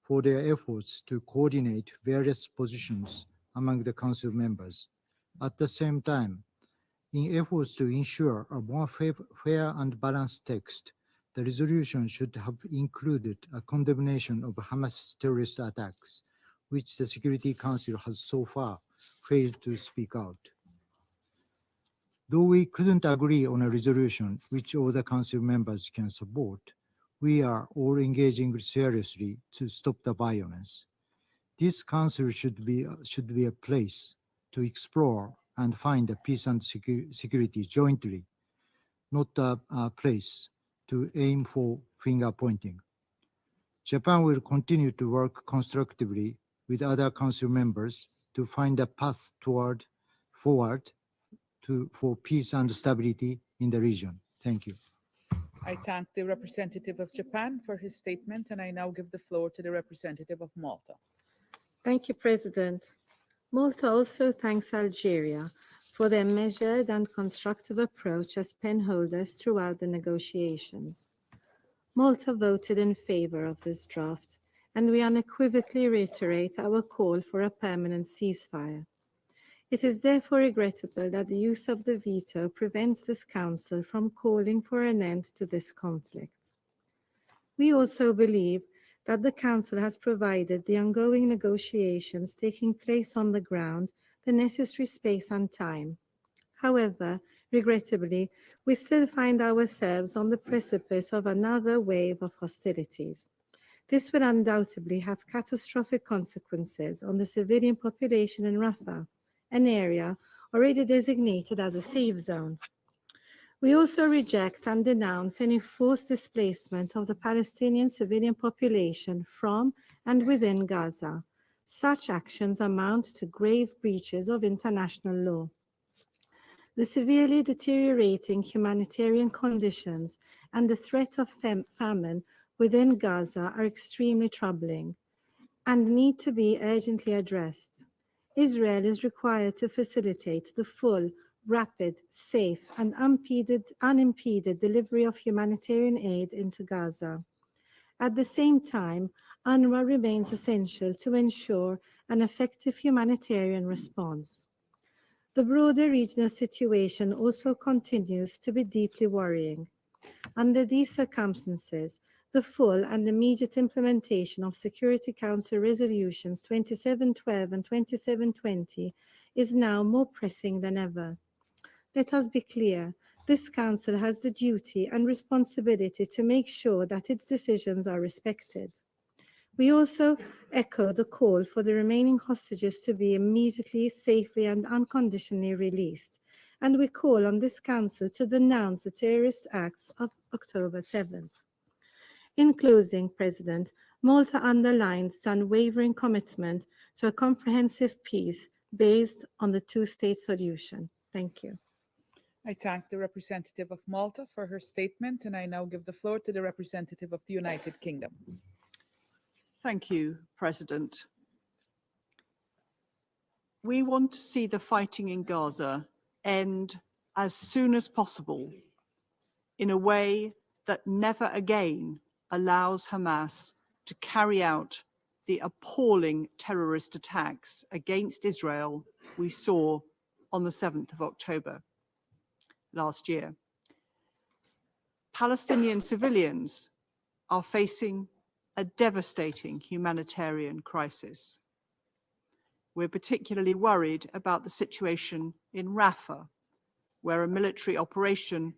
for their efforts to coordinate various positions among the Council members. At the same time, in efforts to ensure a more fair and balanced text, the resolution should have included a condemnation of Hamas terrorist attacks, which the Security Council has so far failed to speak out. Though we couldn't agree on a resolution which all the Council members can support, we are all engaging seriously to stop the violence. This Council should be a place to explore and find a peace and security jointly, not a place to aim for finger pointing. Japan will continue to work constructively with other Council members to find a path forward for peace and stability in the region. Thank you. I thank the representative of Japan for his statement, and I now give the floor to the representative of Malta. Thank you, President. Malta also thanks Algeria for their measured and constructive approach as penholders throughout the negotiations. Malta voted in favor of this draft, and we unequivocally reiterate our call for a permanent ceasefire. It is therefore regrettable that the use of the veto prevents this Council from calling for an end to this conflict. We also believe that the Council has provided the ongoing negotiations taking place on the ground the necessary space and time. However, regrettably, we still find ourselves on the precipice of another wave of hostilities. This will undoubtedly have catastrophic consequences on the civilian population in Rafah, an area already designated as a safe zone. We also reject and denounce any forced displacement of the Palestinian civilian population from and within Gaza. Such actions amount to grave breaches of international law. The severely deteriorating humanitarian conditions and the threat of famine within Gaza are extremely troubling and need to be urgently addressed. Israel is required to facilitate the full, rapid, safe, and unimpeded delivery of humanitarian aid into Gaza. At the same time, UNRWA remains essential to ensure an effective humanitarian response. The broader regional situation also continues to be deeply worrying. Under these circumstances, the full and immediate implementation of Security Council resolutions 2712 and 2720 is now more pressing than ever. Let us be clear, this Council has the duty and responsibility to make sure that its decisions are respected. We also echo the call for the remaining hostages to be immediately, safely, and unconditionally released, and we call on this Council to denounce the terrorist acts of October 7th. In closing, President, Malta underlines its unwavering commitment to a comprehensive peace based on the two-state solution. Thank you. I thank the representative of Malta for her statement, and I now give the floor to the representative of the United Kingdom. Thank you, President. We want to see the fighting in Gaza end as soon as possible in a way that never again allows Hamas to carry out the appalling terrorist attacks against Israel we saw on the 7th of October last year. Palestinian civilians are facing a devastating humanitarian crisis. We're particularly worried about the situation in Rafah, where a military operation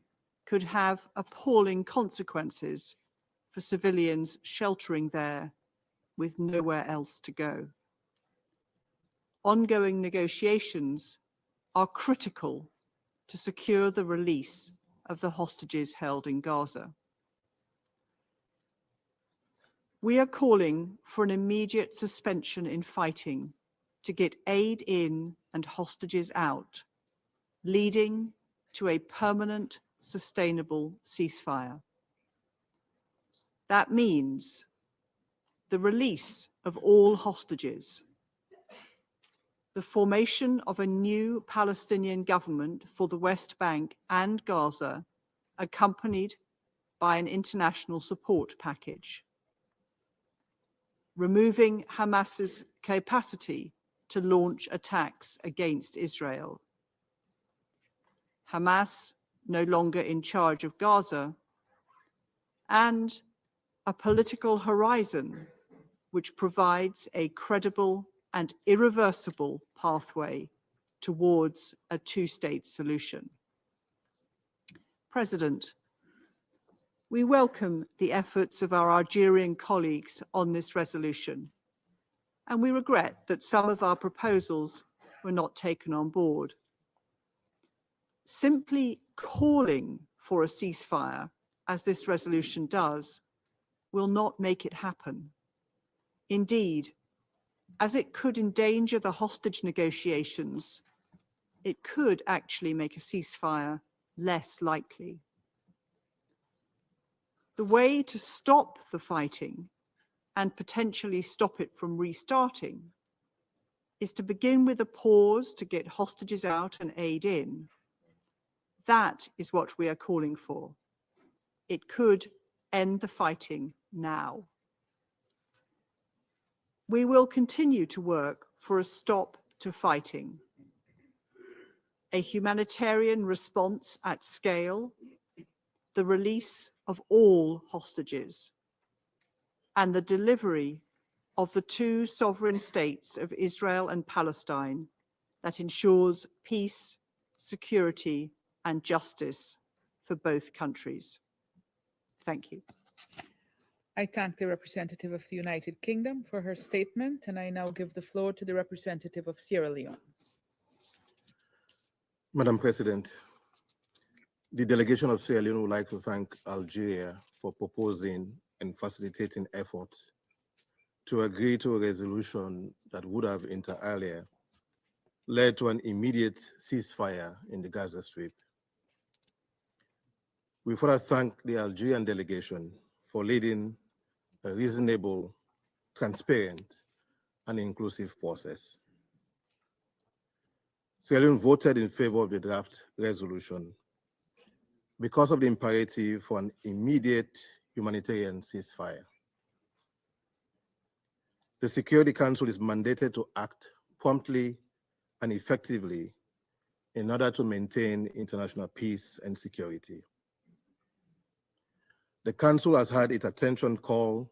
could have appalling consequences for civilians sheltering there with nowhere else to go. Ongoing negotiations are critical to secure the release of the hostages held in Gaza. We are calling for an immediate suspension in fighting to get aid in and hostages out, leading to a permanent, sustainable ceasefire. That means the release of all hostages, the formation of a new Palestinian government for the West Bank and Gaza, accompanied by an international support package, removing Hamas's capacity to launch attacks against Israel, Hamas no longer in charge of Gaza, and a political horizon which provides a credible and irreversible pathway towards a two-state solution. President, we welcome the efforts of our Algerian colleagues on this resolution, and we regret that some of our proposals were not taken on board. Simply calling for a ceasefire, as this resolution does, will not make it happen. Indeed, as it could endanger the hostage negotiations, it could actually make a ceasefire less likely. The way to stop the fighting and potentially stop it from restarting is to begin with a pause to get hostages out and aid in. That is what we are calling for. It could end the fighting now. We will continue to work for a stop to fighting, a humanitarian response at scale, the release of all hostages, and the delivery of the two sovereign states of Israel and Palestine that ensures peace, security, and justice for both countries. Thank you. I thank the representative of the United Kingdom for her statement, and I now give the floor to the representative of Sierra Leone. Madam President, the delegation of Sierra Leone would like to thank Algeria for proposing and facilitating efforts to agree to a resolution that would have, inter alia, led to an immediate ceasefire in the Gaza Strip. We further thank the Algerian delegation for leading a reasonable, transparent, and inclusive process. Sierra Leone voted in favor of the draft resolution because of the imperative for an immediate humanitarian ceasefire. The Security Council is mandated to act promptly and effectively in order to maintain international peace and security. The Council has had its attention called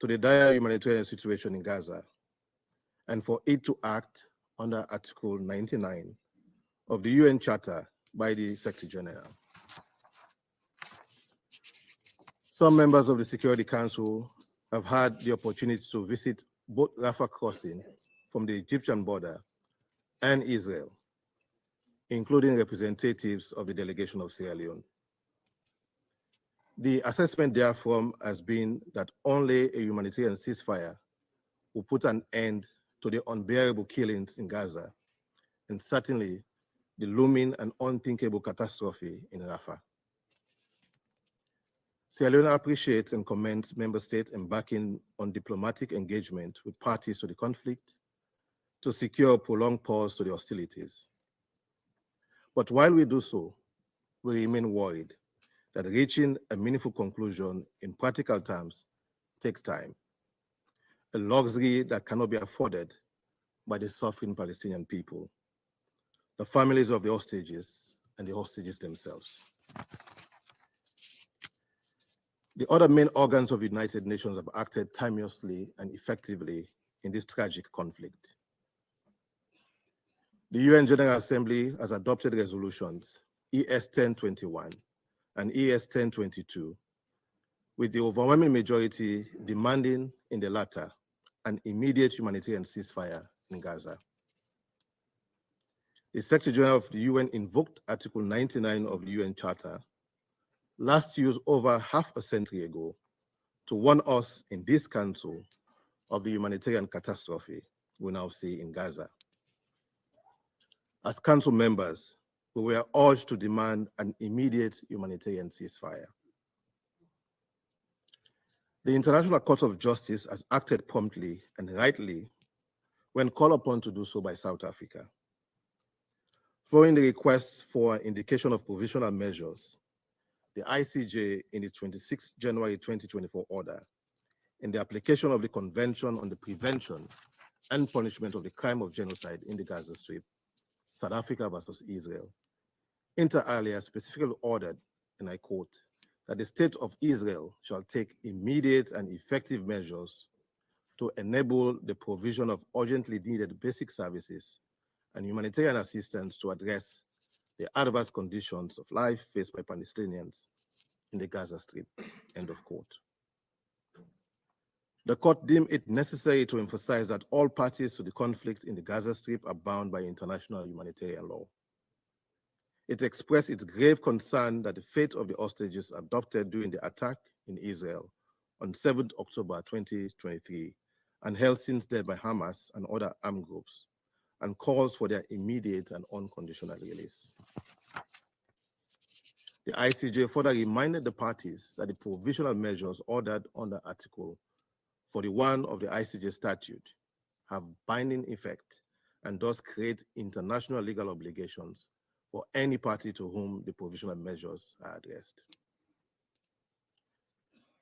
to the dire humanitarian situation in Gaza and for it to act under Article 99 of the UN Charter by the Secretary General. Some members of the Security Council have had the opportunity to visit both Rafah crossing from the Egyptian border and Israel, including representatives of the delegation of Sierra Leone. The assessment therefrom has been that only a humanitarian ceasefire will put an end to the unbearable killings in Gaza, and certainly the looming and unthinkable catastrophe in Rafah. Sierra Leone appreciates and commends member states embarking on diplomatic engagement with parties to the conflict to secure a prolonged pause to the hostilities. But while we do so, we remain worried that reaching a meaningful conclusion in practical terms takes time, a luxury that cannot be afforded by the suffering Palestinian people, the families of the hostages, and the hostages themselves. The other main organs of the United Nations have acted timeously and effectively in this tragic conflict. The UN General Assembly has adopted resolutions ES 1021 and ES 1022, with the overwhelming majority demanding in the latter an immediate humanitarian ceasefire in Gaza. The Secretary General of the UN invoked Article 99 of the UN Charter, last used over half a century ago, to warn us in this council of the humanitarian catastrophe we now see in Gaza. As council members, we were urged to demand an immediate humanitarian ceasefire. The International Court of Justice has acted promptly and rightly when called upon to do so by South Africa. Following the request for an indication of provisional measures, the ICJ, in its 26 January 2024 order, in the application of the Convention on the Prevention and Punishment of the Crime of Genocide in the Gaza Strip, South Africa versus Israel, inter alia specifically ordered, and I quote, that the state of Israel shall take immediate and effective measures to enable the provision of urgently needed basic services and humanitarian assistance to address the adverse conditions of life faced by Palestinians in the Gaza Strip, end of quote. The court deemed it necessary to emphasize that all parties to the conflict in the Gaza Strip are bound by international humanitarian law. It expressed its grave concern that the fate of the hostages abducted during the attack in Israel on 7th October 2023 and held since then by Hamas and other armed groups, and calls for their immediate and unconditional release. The ICJ further reminded the parties that the provisional measures ordered under Article 41 of the ICJ statute have binding effect and thus create international legal obligations for any party to whom the provisional measures are addressed.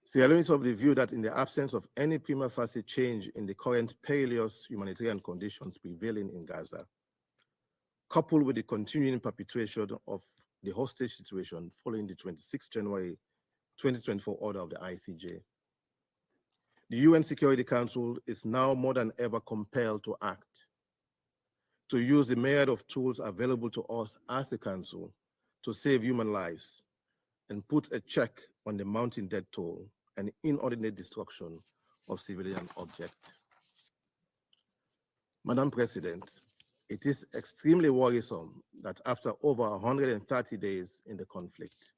Sierra Leone is of the view that in the absence of any prima facie change in the current perilous humanitarian conditions prevailing in Gaza, coupled with the continuing perpetuation of the hostage situation following the 26 January 2024 order of the ICJ, the UN Security Council is now more than ever compelled to act, to use the myriad of tools available to us as a council to save human lives and put a check on the mounting death toll and inordinate destruction of civilian objects. Madam President, it is extremely worrisome that after over 130 days in the conflict,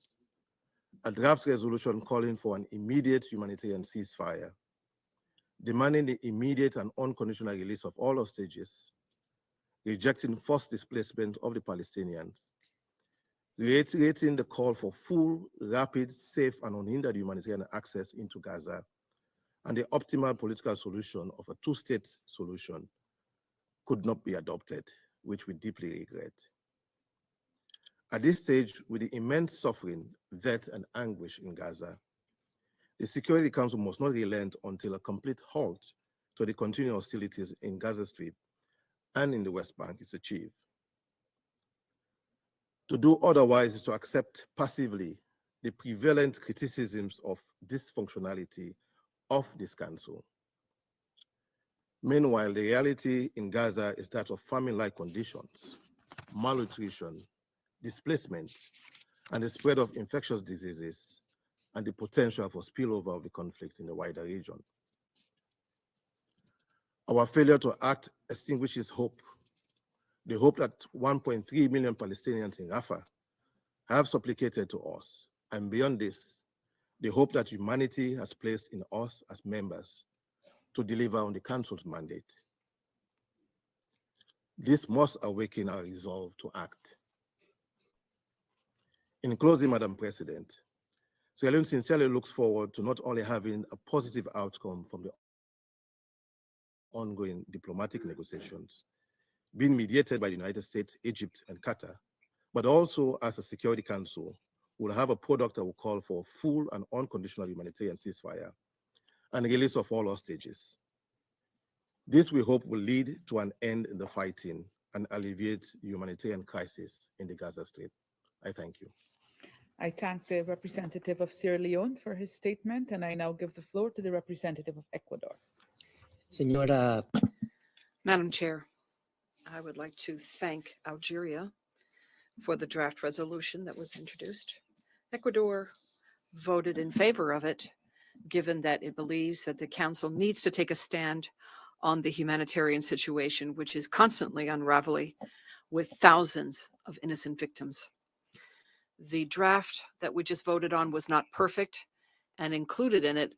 a draft resolution calling for an immediate humanitarian ceasefire, demanding the immediate and unconditional release of all hostages, rejecting forced displacement of the Palestinians, reiterating the call for full, rapid, safe, and unhindered humanitarian access into Gaza, and the optimal political solution of a two-state solution could not be adopted, which we deeply regret. At this stage, with the immense suffering, death, and anguish in Gaza, the Security Council must not relent until a complete halt to the continuing hostilities in Gaza Strip and in the West Bank is achieved. To do otherwise is to accept passively the prevalent criticisms of dysfunctionality of this council. Meanwhile, the reality in Gaza is that of famine-like conditions, malnutrition, displacement, and the spread of infectious diseases, and the potential for spillover of the conflict in the wider region. Our failure to act extinguishes hope, the hope that 1.3 million Palestinians in Rafah have supplicated to us, and beyond this, the hope that humanity has placed in us as members to deliver on the Council's mandate. This must awaken our resolve to act. In closing, Madam President, Sierra Leone sincerely looks forward to not only having a positive outcome from the ongoing diplomatic negotiations being mediated by the United States, Egypt, and Qatar, but also as a Security Council will have a product that will call for full and unconditional humanitarian ceasefire and release of all hostages. This, we hope, will lead to an end in the fighting and alleviate the humanitarian crisis in the Gaza Strip. I thank you. I thank the representative of Sierra Leone for his statement, and I now give the floor to the representative of Ecuador. Senora. Madam Chair, I would like to thank Algeria for the draft resolution that was introduced. Ecuador voted in favor of it, given that it believes that the Council needs to take a stand on the humanitarian situation, which is constantly unraveling with thousands of innocent victims. The draft that we just voted on was not perfect and included in it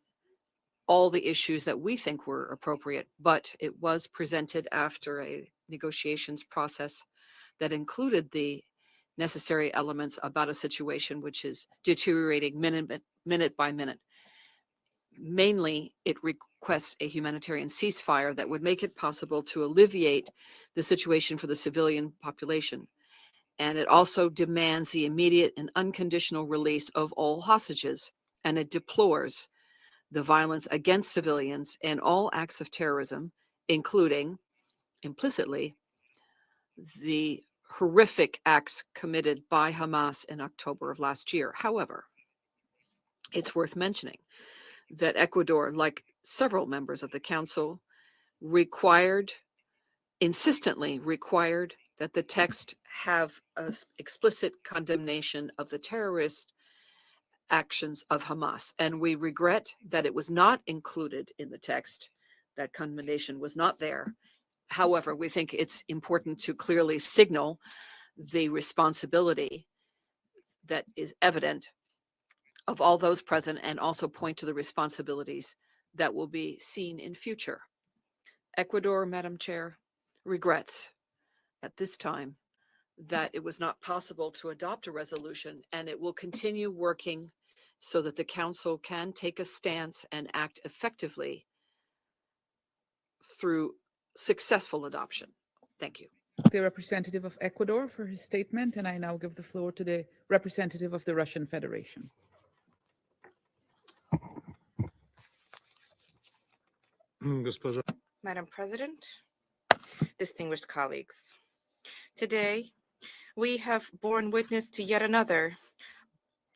all the issues that we think were appropriate, but it was presented after a negotiations process that included the necessary elements about a situation which is deteriorating minute by minute. Mainly, it requests a humanitarian ceasefire that would make it possible to alleviate the situation for the civilian population. And it also demands the immediate and unconditional release of all hostages. And it deplores the violence against civilians and all acts of terrorism, including, implicitly, the horrific acts committed by Hamas in October of last year. However, it's worth mentioning that Ecuador, like several members of the council, insistently required that the text have an explicit condemnation of the terrorist actions of Hamas. And we regret that it was not included in the text. That condemnation was not there. However, we think it's important to clearly signal the responsibility that is evident of all those present and also point to the responsibilities that will be seen in future. Ecuador, Madam Chair, regrets at this time that it was not possible to adopt a resolution, and it will continue working so that the Council can take a stance and act effectively through successful adoption. Thank you. The representative of Ecuador for his statement, and I now give the floor to the representative of the Russian Federation. Madam President, distinguished colleagues, today we have borne witness to yet another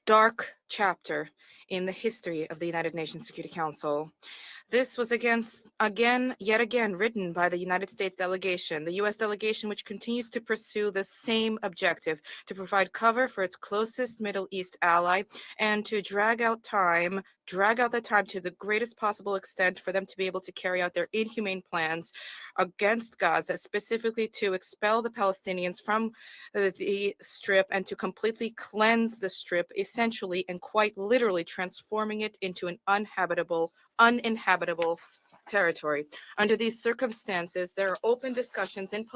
dark chapter in the history of the United Nations Security Council. This was yet again written by the United States delegation, the U.S. delegation, which continues to pursue the same objective, to provide cover for its closest Middle East ally and to drag out the time to the greatest possible extent for them to be able to carry out their inhumane plans against Gaza, specifically to expel the Palestinians from the Strip and to completely cleanse the Strip, essentially and quite literally transforming it into an uninhabitable territory. Under these circumstances, there are open discussions in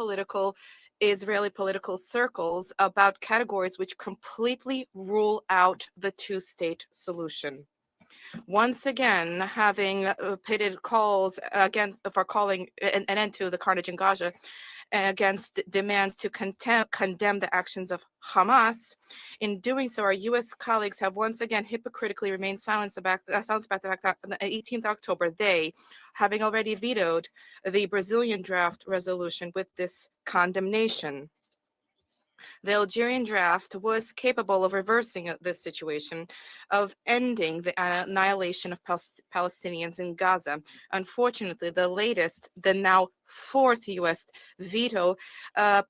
Israeli political circles about categories which completely rule out the two-state solution. Once again, having pitted calls for calling an end to the carnage in Gaza against demands to condemn the actions of Hamas. In doing so, our U.S. colleagues have once again hypocritically remained silent about the fact that on the 18th of October, they, having already vetoed the Brazilian draft resolution with this condemnation. The Algerian draft was capable of reversing this situation, of ending the annihilation of Palestinians in Gaza. Unfortunately, the now fourth U.S. veto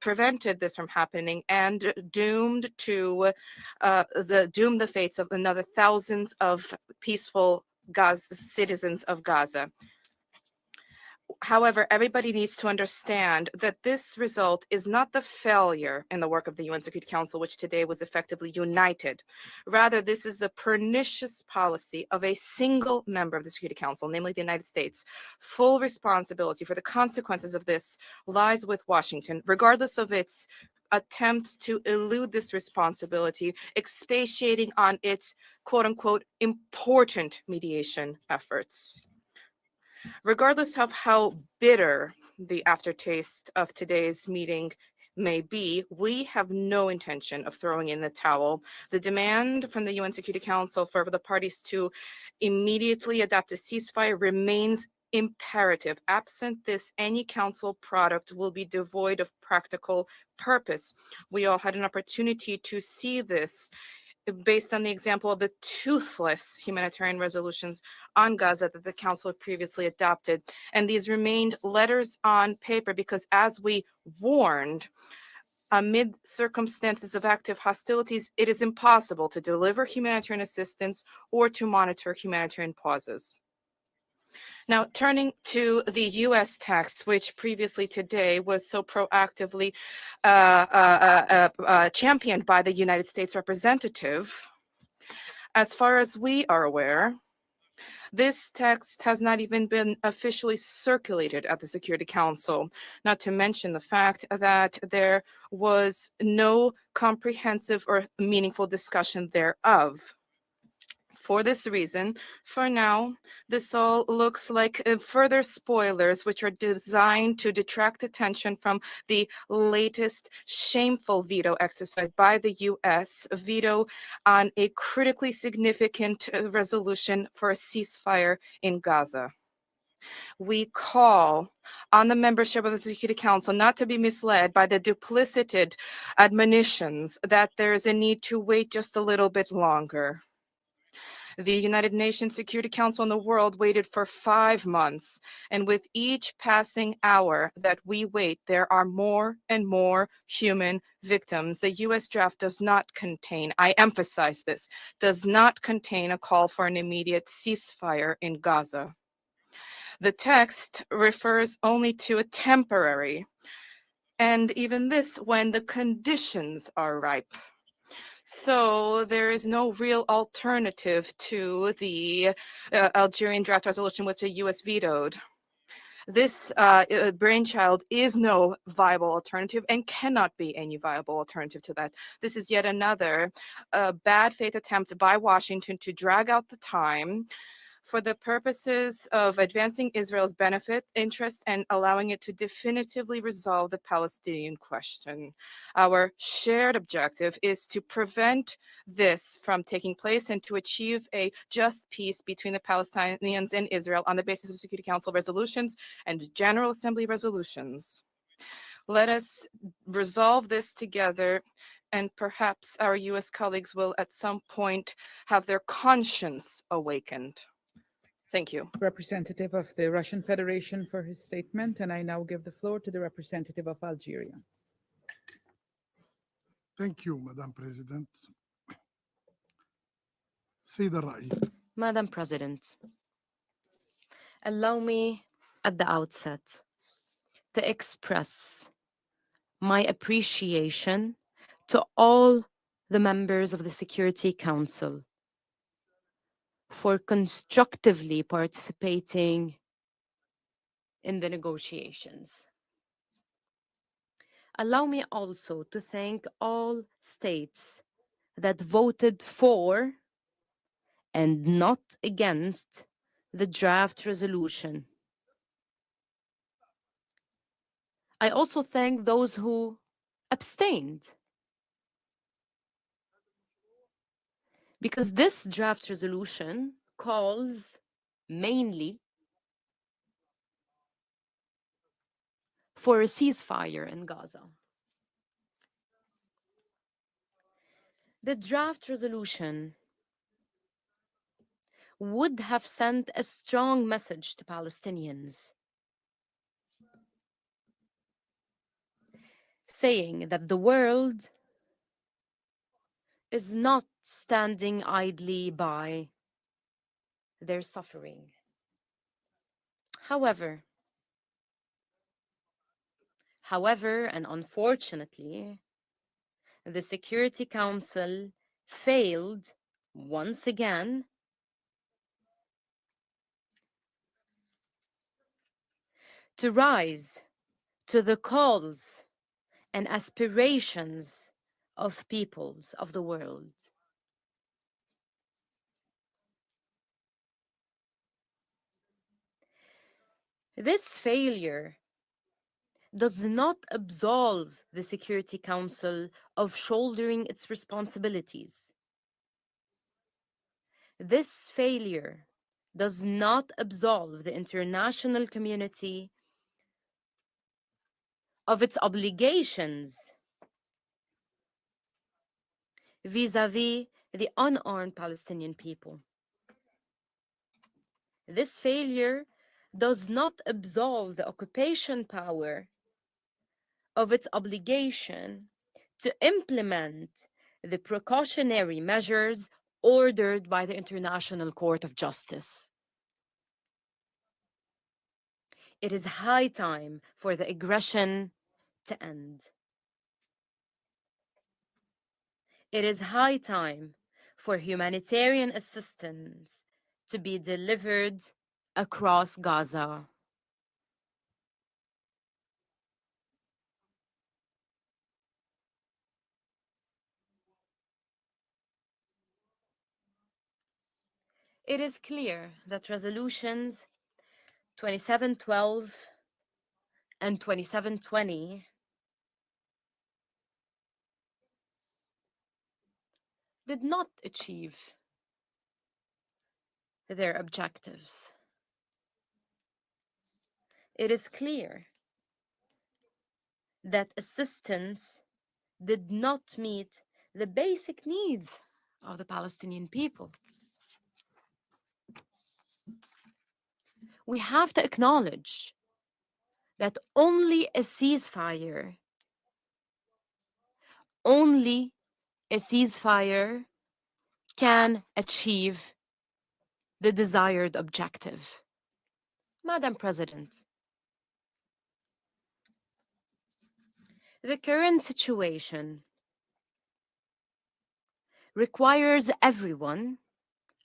prevented this from happening and doomed the fates of another thousands of peaceful citizens of Gaza. However, everybody needs to understand that this result is not the failure in the work of the UN Security Council, which today was effectively united. Rather, this is the pernicious policy of a single member of the Security Council, namely the United States. Full responsibility for the consequences of this lies with Washington, regardless of its attempts to elude this responsibility, expatiating on its quote-unquote important mediation efforts. Regardless of how bitter the aftertaste of today's meeting may be, we have no intention of throwing in the towel. The demand from the UN Security Council for the parties to immediately adopt a ceasefire remains imperative. Absent this, any council product will be devoid of practical purpose. We all had an opportunity to see this based on the example of the toothless humanitarian resolutions on Gaza that the Council had previously adopted. And these remained letters on paper because, as we warned, amid circumstances of active hostilities, it is impossible to deliver humanitarian assistance or to monitor humanitarian pauses. Now, turning to the U.S. text, which previously today was so proactively championed by the United States representative, as far as we are aware, this text has not even been officially circulated at the Security Council, not to mention the fact that there was no comprehensive or meaningful discussion thereof. For this reason, for now, this all looks like further spoilers which are designed to detract attention from the latest shameful veto exercise by the US, veto on a critically significant resolution for a ceasefire in Gaza. We call on the membership of the Security Council not to be misled by the duplicitous admonitions that there is a need to wait just a little bit longer. The United Nations Security Council in the world waited for 5 months, and with each passing hour that we wait, there are more and more human victims. The US draft does not contain, I emphasize this, does not contain a call for an immediate ceasefire in Gaza. The text refers only to a temporary, and even this when the conditions are ripe. So there is no real alternative to the Algerian draft resolution, which the US vetoed. This brainchild is no viable alternative and cannot be any viable alternative to that. This is yet another bad faith attempt by Washington to drag out the time for the purposes of advancing Israel's benefit, interest, and allowing it to definitively resolve the Palestinian question. Our shared objective is to prevent this from taking place and to achieve a just peace between the Palestinians and Israel on the basis of Security Council resolutions and General Assembly resolutions. Let us resolve this together, and perhaps our US colleagues will at some point have their conscience awakened. Thank you. Representative of the Russian Federation for his statement, and I now give the floor to the representative of Algeria. Thank you, Madam President. سيد الرئيس. Madam President, allow me at the outset to express my appreciation to all the members of the Security Council for constructively participating in the negotiations. Allow me also to thank all states that voted for and not against the draft resolution. I also thank those who abstained, because this draft resolution calls mainly for a ceasefire in Gaza. The draft resolution would have sent a strong message to Palestinians, saying that the world is not standing idly by their suffering. However, and unfortunately, the Security Council failed once again to rise to the calls and aspirations of peoples of the world. This failure does not absolve the Security Council of shouldering its responsibilities. This failure does not absolve the international community of its obligations vis-à-vis the unarmed Palestinian people. This failure does not absolve the occupation power of its obligation to implement the precautionary measures ordered by the International Court of Justice. It is high time for the aggression to end. It is high time for humanitarian assistance to be delivered across Gaza. It is clear that resolutions 2712 and 2720 did not achieve their objectives. It is clear that assistance did not meet the basic needs of the Palestinian people. We have to acknowledge that only a ceasefire can achieve the desired objective. Madam President, the current situation requires everyone,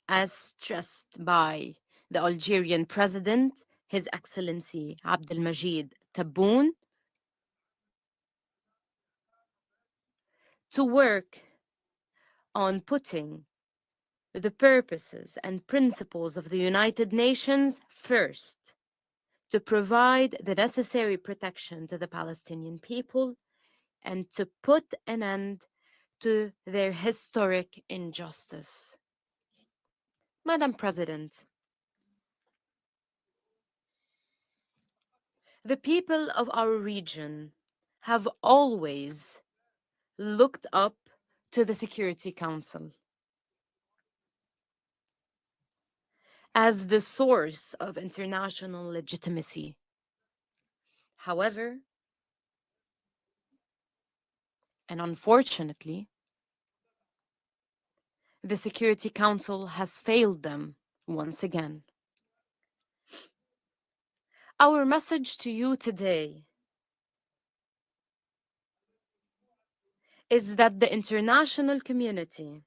as stressed by the Algerian President, His Excellency Abdelmajid Tebboune, to work on putting the purposes and principles of the United Nations first, to provide the necessary protection to the Palestinian people and to put an end to their historic injustice. Madam President, the people of our region have always looked up to the Security Council as the source of international legitimacy. However, and unfortunately, the Security Council has failed them once again. Our message to you today is that the international community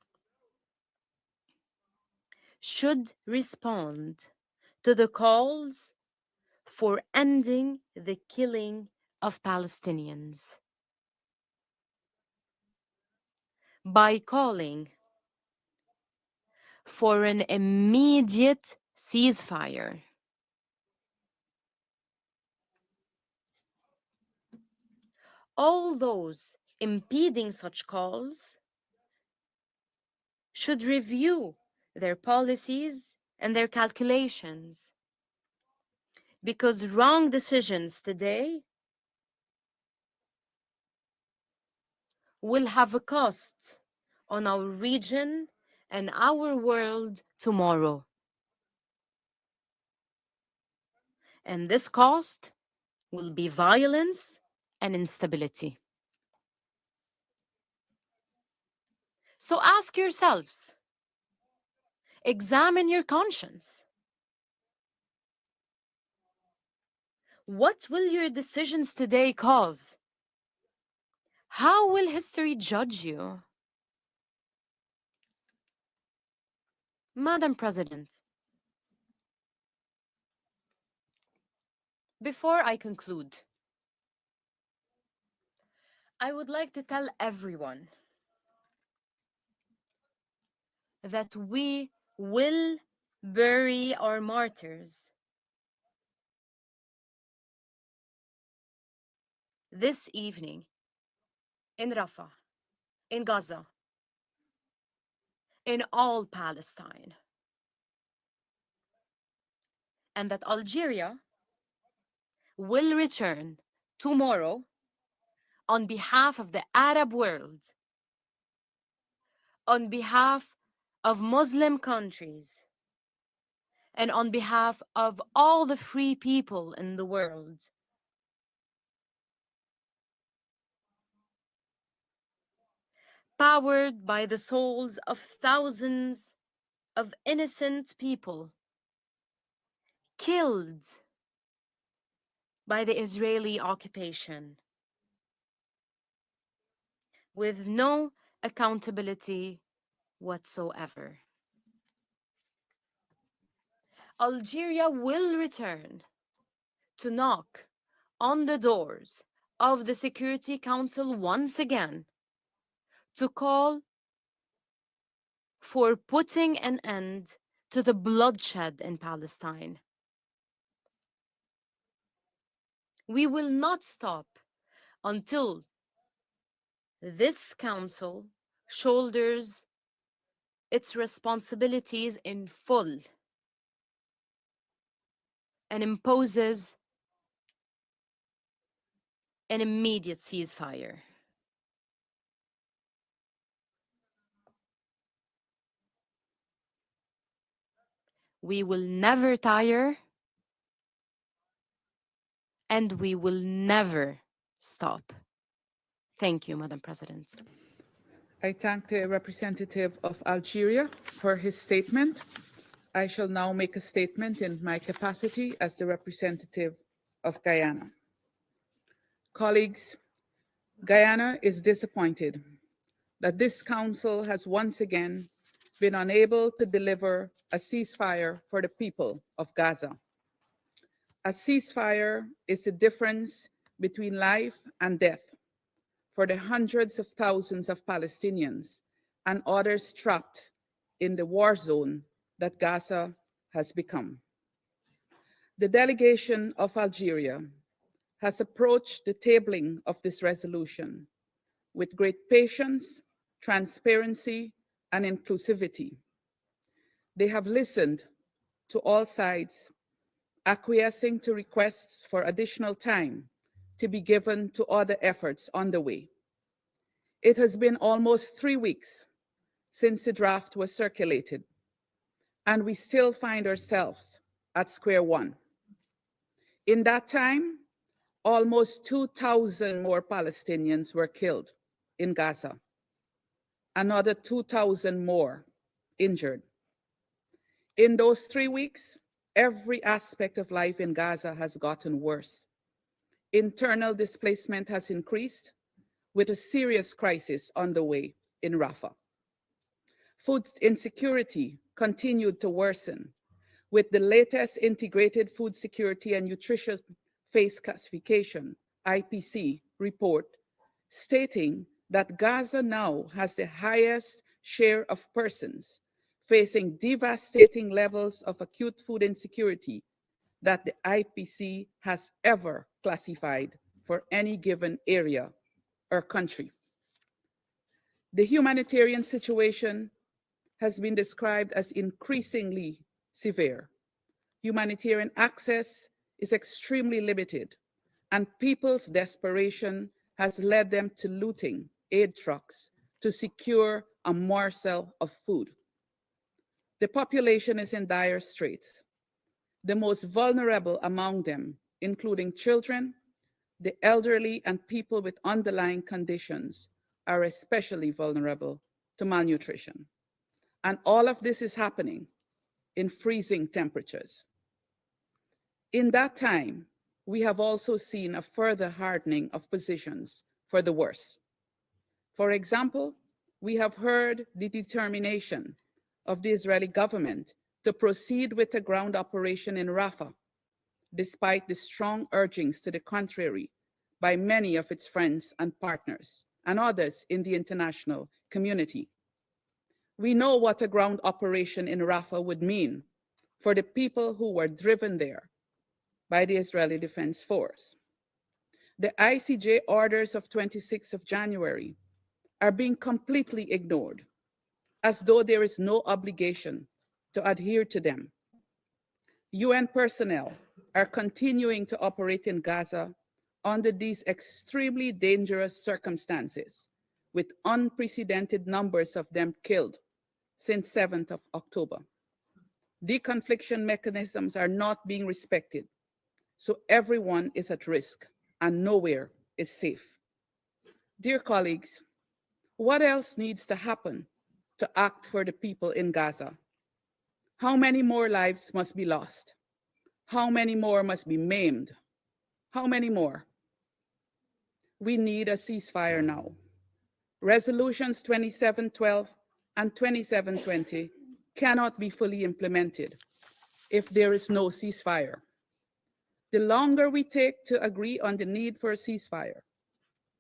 should respond to the calls for ending the killing of Palestinians by calling for an immediate ceasefire. All those impeding such calls should review their policies and their calculations, because wrong decisions today will have a cost on our region and our world tomorrow. And this cost will be violence and instability. So ask yourselves, examine your conscience. What will your decisions today cause? How will history judge you? Madam President, before I conclude, I would like to tell everyone that we will bury our martyrs this evening in Rafah, in Gaza, in all Palestine, and that Algeria will return tomorrow on behalf of the Arab world, on behalf of Muslim countries, and on behalf of all the free people in the world. Powered by the souls of thousands of innocent people killed by the Israeli occupation, with no accountability whatsoever. Algeria will return to knock on the doors of the Security Council once again to call for putting an end to the bloodshed in Palestine. We will not stop until this council shoulders its responsibilities in full and imposes an immediate ceasefire. We will never tire, and we will never stop. Thank you, Madam President. I thank the representative of Algeria for his statement. I shall now make a statement in my capacity as the representative of Guyana. Colleagues, Guyana is disappointed that this council has once again been unable to deliver a ceasefire for the people of Gaza. A ceasefire is the difference between life and death for the hundreds of thousands of Palestinians and others trapped in the war zone that Gaza has become. The delegation of Algeria has approached the tabling of this resolution with great patience, transparency, and inclusivity. They have listened to all sides, acquiescing to requests for additional time to be given to other efforts underway. It has been almost 3 weeks since the draft was circulated, and we still find ourselves at square one. In that time, almost 2,000 more Palestinians were killed in Gaza, another 2,000 more injured. In those 3 weeks, every aspect of life in Gaza has gotten worse. Internal displacement has increased, with a serious crisis underway in Rafah. Food insecurity continued to worsen, with the latest Integrated Food Security and Nutrition Phase Classification, IPC, report stating that Gaza now has the highest share of persons facing devastating levels of acute food insecurity that the IPC has ever classified for any given area or country. The humanitarian situation has been described as increasingly severe. Humanitarian access is extremely limited, and people's desperation has led them to looting aid trucks to secure a morsel of food. The population is in dire straits. The most vulnerable among them, including children, the elderly, and people with underlying conditions, are especially vulnerable to malnutrition. And all of this is happening in freezing temperatures. In that time, we have also seen a further hardening of positions for the worse. For example, we have heard the determination of the Israeli government to proceed with a ground operation in Rafah, despite the strong urgings to the contrary by many of its friends and partners and others in the international community. We know what a ground operation in Rafah would mean for the people who were driven there by the Israeli Defense Force. The ICJ orders of 26th of January are being completely ignored, as though there is no obligation to adhere to them. UN personnel are continuing to operate in Gaza under these extremely dangerous circumstances, with unprecedented numbers of them killed since 7th of October. Deconfliction mechanisms are not being respected, so everyone is at risk and nowhere is safe. Dear colleagues, what else needs to happen to act for the people in Gaza? How many more lives must be lost? How many more must be maimed? How many more? We need a ceasefire now. Resolutions 2712 and 2720 cannot be fully implemented if there is no ceasefire. The longer we take to agree on the need for a ceasefire,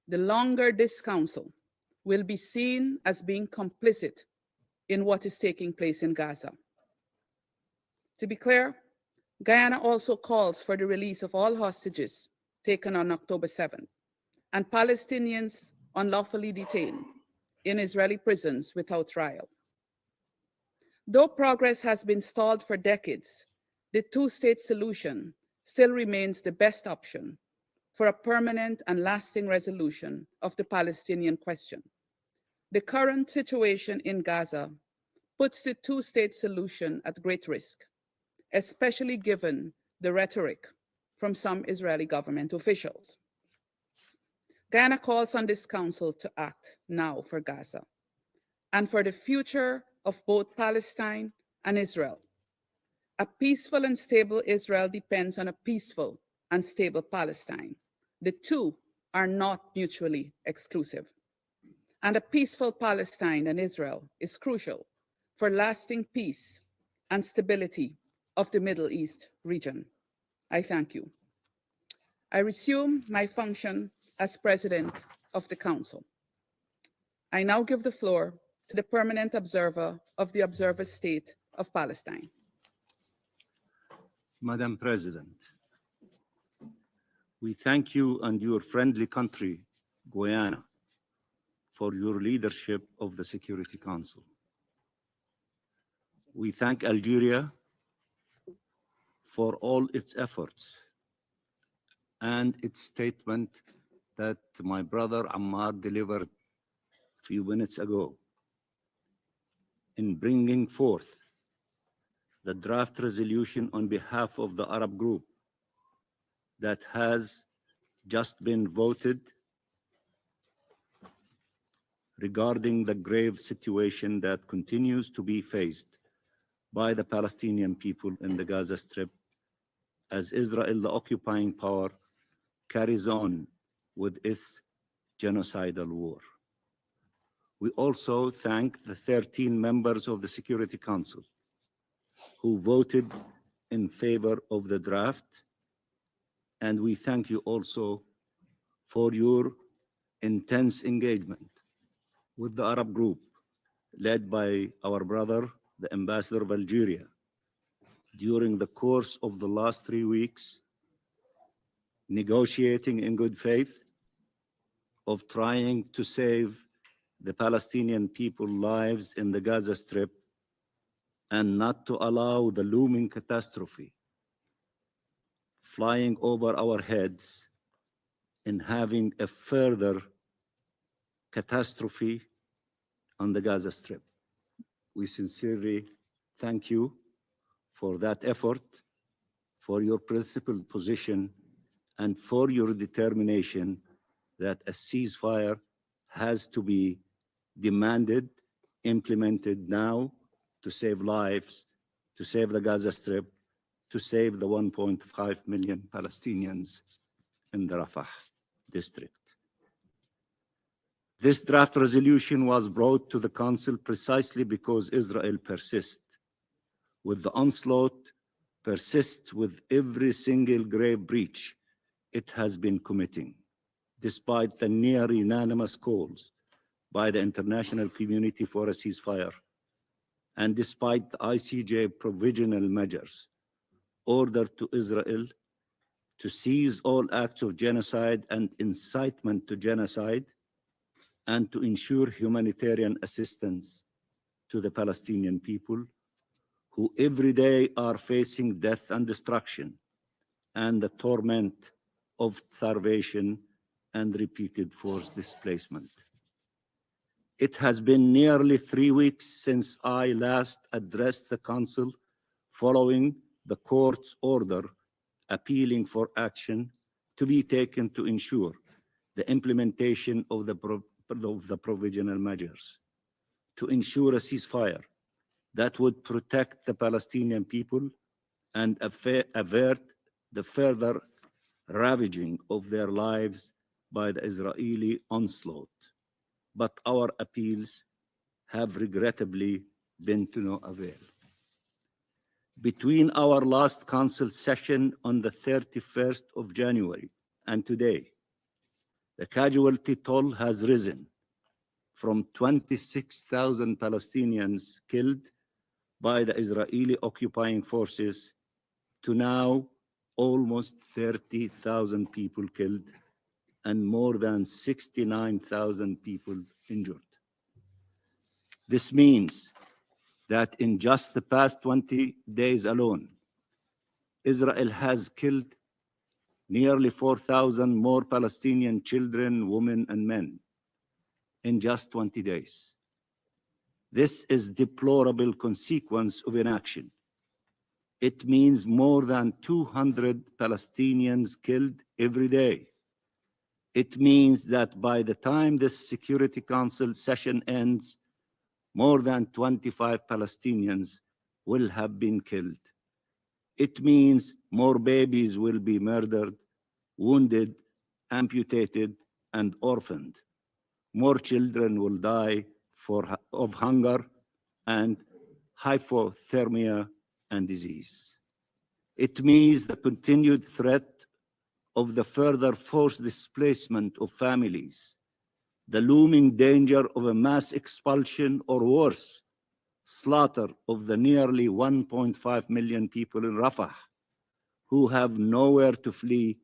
the longer this Council will be seen as being complicit in what is taking place in Gaza. To be clear, Guyana also calls for the release of all hostages taken on October 7th and Palestinians unlawfully detained in Israeli prisons without trial. Though progress has been stalled for decades, the two-state solution still remains the best option for a permanent and lasting resolution of the Palestinian question. The current situation in Gaza puts the two-state solution at great risk, especially given the rhetoric from some Israeli government officials. Guyana calls on this Council to act now for Gaza and for the future of both Palestine and Israel. A peaceful and stable Israel depends on a peaceful and stable Palestine. The two are not mutually exclusive. And a peaceful Palestine and Israel is crucial for lasting peace and stability of the Middle East region. I thank you. I resume my function as President of the Council. I now give the floor to the permanent observer of the Observer State of Palestine. Madam President, we thank you and your friendly country, Guyana, for your leadership of the Security Council. We thank Algeria for all its efforts and its statement that my brother Ammar delivered a few minutes ago in bringing forth the draft resolution on behalf of the Arab group that has just been voted regarding the grave situation that continues to be faced by the Palestinian people in the Gaza Strip as Israel, the occupying power, carries on with its genocidal war. We also thank the 13 members of the Security Council who voted in favor of the draft, and we thank you also for your intense engagement with the Arab group led by our brother, the Ambassador of Algeria, during the course of the last 3 weeks, negotiating in good faith of trying to save the Palestinian people's lives in the Gaza Strip and not to allow the looming catastrophe flying over our heads and having a further catastrophe on the Gaza Strip. We sincerely thank you for that effort, for your principled position, and for your determination that a ceasefire has to be demanded, implemented now to save lives, to save the Gaza Strip, to save the 1.5 million Palestinians in the Rafah district. This draft resolution was brought to the Council precisely because Israel persists with the onslaught, persists with every single grave breach it has been committing, despite the near unanimous calls by the international community for a ceasefire, and despite the ICJ provisional measures ordered to Israel to cease all acts of genocide and incitement to genocide, and to ensure humanitarian assistance to the Palestinian people, who every day are facing death and destruction and the torment of starvation and repeated forced displacement. It has been nearly 3 weeks since I last addressed the Council following the court's order appealing for action to be taken to ensure the implementation of the provisional measures, to ensure a ceasefire that would protect the Palestinian people and avert the further ravaging of their lives by the Israeli onslaught. But our appeals have regrettably been to no avail. Between our last council session on the 31st of January and today, the casualty toll has risen from 26,000 Palestinians killed by the Israeli occupying forces to now almost 30,000 people killed and more than 69,000 people injured. This means that in just the past 20 days alone, Israel has killed nearly 4,000 more Palestinian children, women, and men in just 20 days. This is a deplorable consequence of inaction. It means more than 200 Palestinians killed every day. It means that by the time this Security Council session ends, more than 25 Palestinians will have been killed. It means more babies will be murdered, wounded, amputated, and orphaned. More children will die of hunger and hypothermia and disease. It means the continued threat of the further forced displacement of families, the looming danger of a mass expulsion or worse, slaughter of the nearly 1.5 million people in Rafah who have nowhere to flee,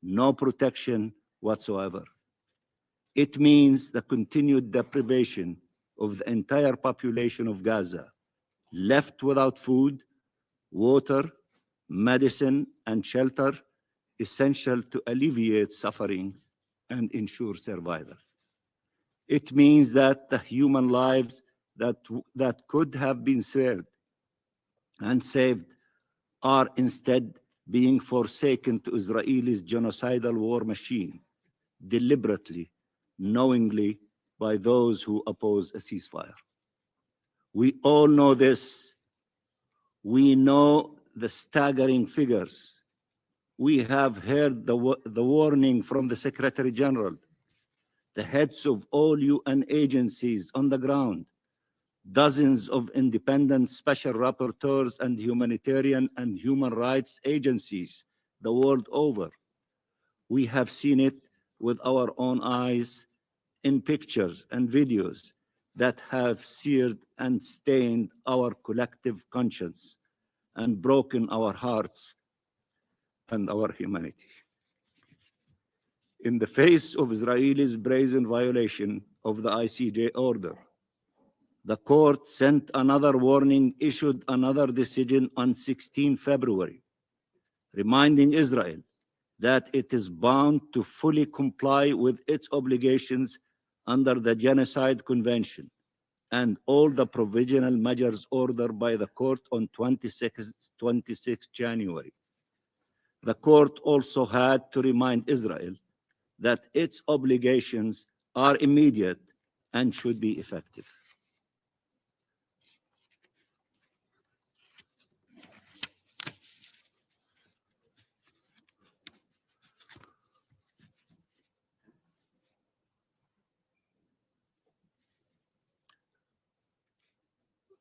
no protection whatsoever. It means the continued deprivation of the entire population of Gaza, left without food, water, medicine, and shelter, essential to alleviate suffering and ensure survival. It means that the human lives that could have been spared and saved are instead being forsaken to Israel's genocidal war machine, deliberately, knowingly, by those who oppose a ceasefire. We all know this. We know the staggering figures. We have heard the warning from the Secretary General, the heads of all UN agencies on the ground, dozens of independent special rapporteurs and humanitarian and human rights agencies the world over. We have seen it with our own eyes in pictures and videos that have seared and stained our collective conscience and broken our hearts and our humanity. In the face of Israel's brazen violation of the ICJ order, the court sent another warning, issued another decision on 16 February, reminding Israel that it is bound to fully comply with its obligations under the Genocide Convention and all the provisional measures ordered by the court on 26 January. The court also had to remind Israel that its obligations are immediate and should be effective.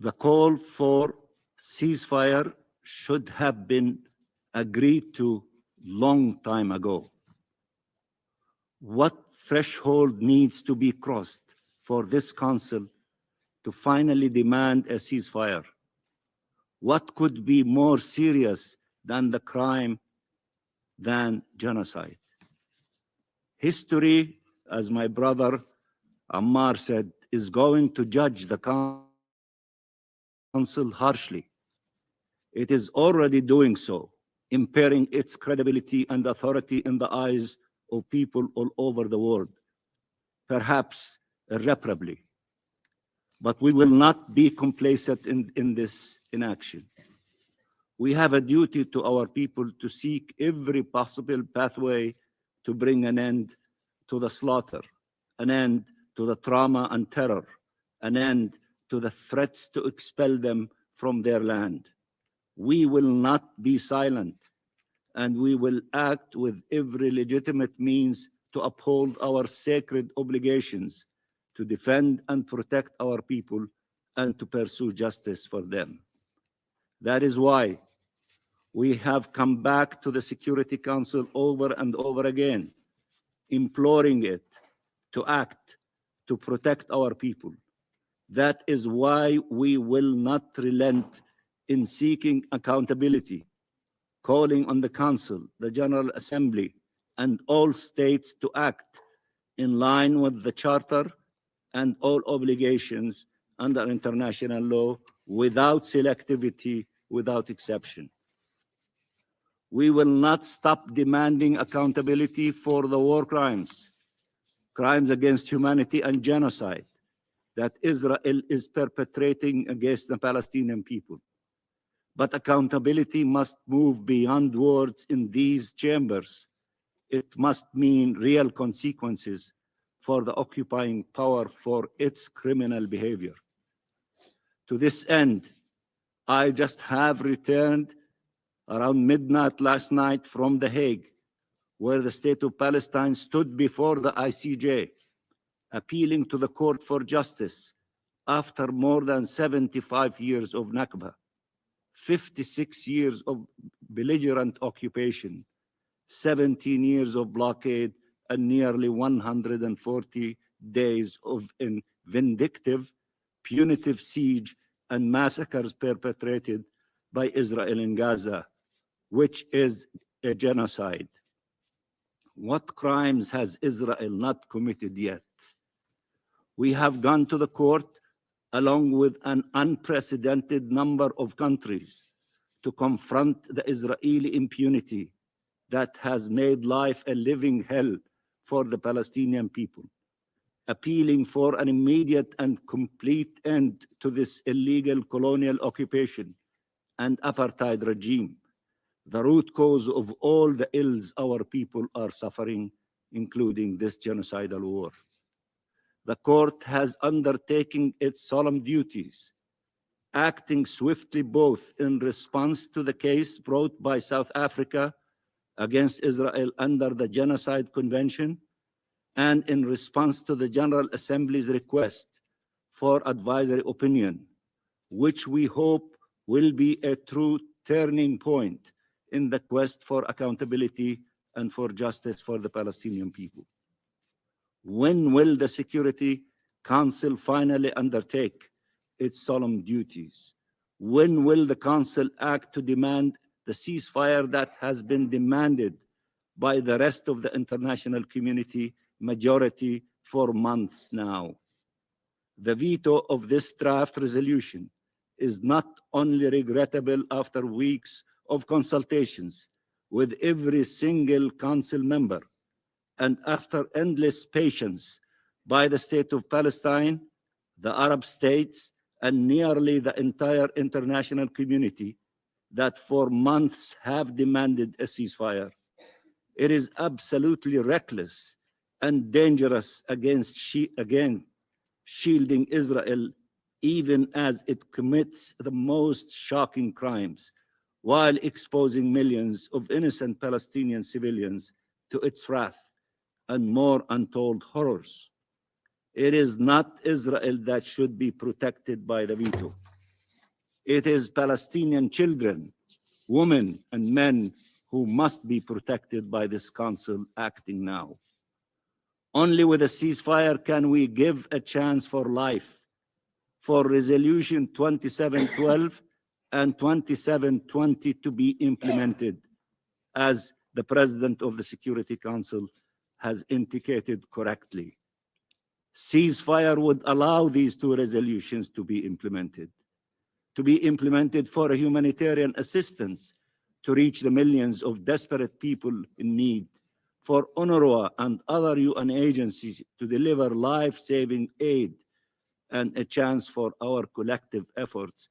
The call for ceasefire should have been agreed to long time ago. What threshold needs to be crossed for this council to finally demand a ceasefire? What could be more serious than the crime than genocide? History, as my brother Ammar said, is going to judge the council harshly. It is already doing so, impairing its credibility and authority in the eyes of people all over the world, perhaps irreparably. But we will not be complacent in this inaction. We have a duty to our people to seek every possible pathway to bring an end to the slaughter, an end to the trauma and terror, an end to the threats to expel them from their land. We will not be silent. and we will act with every legitimate means to uphold our sacred obligations to defend and protect our people and to pursue justice for them. That is why we have come back to the Security Council over and over again, imploring it to act to protect our people. That is why we will not relent in seeking accountability, calling on the Council, the General Assembly, and all states to act in line with the Charter and all obligations under international law without selectivity, without exception. We will not stop demanding accountability for the war crimes, crimes against humanity and genocide that Israel is perpetrating against the Palestinian people. But accountability must move beyond words in these chambers. It must mean real consequences for the occupying power for its criminal behavior. To this end, I just have returned around midnight last night from The Hague, where the state of Palestine stood before the ICJ, appealing to the court for justice after more than 75 years of Nakba, 56 years of belligerent occupation, 17 years of blockade, and nearly 140 days of vindictive, punitive siege and massacres perpetrated by Israel in Gaza, which is a genocide. What crimes has Israel not committed yet? We have gone to the court along with an unprecedented number of countries to confront the Israeli impunity that has made life a living hell for the Palestinian people, appealing for an immediate and complete end to this illegal colonial occupation and apartheid regime, the root cause of all the ills our people are suffering, including this genocidal war. The court has undertaken its solemn duties, acting swiftly both in response to the case brought by South Africa against Israel under the Genocide Convention and in response to the General Assembly's request for advisory opinion, which we hope will be a true turning point in the quest for accountability and for justice for the Palestinian people. When will the Security Council finally undertake its solemn duties? When will the Council act to demand the ceasefire that has been demanded by the rest of the international community majority for months now? The veto of this draft resolution is not only regrettable after weeks of consultations with every single Council member, and after endless patience by the State of Palestine, the Arab states, and nearly the entire international community that for months have demanded a ceasefire. It is absolutely reckless and dangerous against shielding Israel, even as it commits the most shocking crimes, while exposing millions of innocent Palestinian civilians to its wrath and more untold horrors. It is not Israel that should be protected by the veto. It is Palestinian children, women, and men who must be protected by this Council acting now. Only with a ceasefire can we give a chance for life, for Resolution 2712 and 2720 to be implemented, as the President of the Security Council has indicated correctly. Ceasefire would allow these two resolutions to be implemented for humanitarian assistance to reach the millions of desperate people in need, for UNRWA and other UN agencies to deliver life-saving aid, and a chance for our collective efforts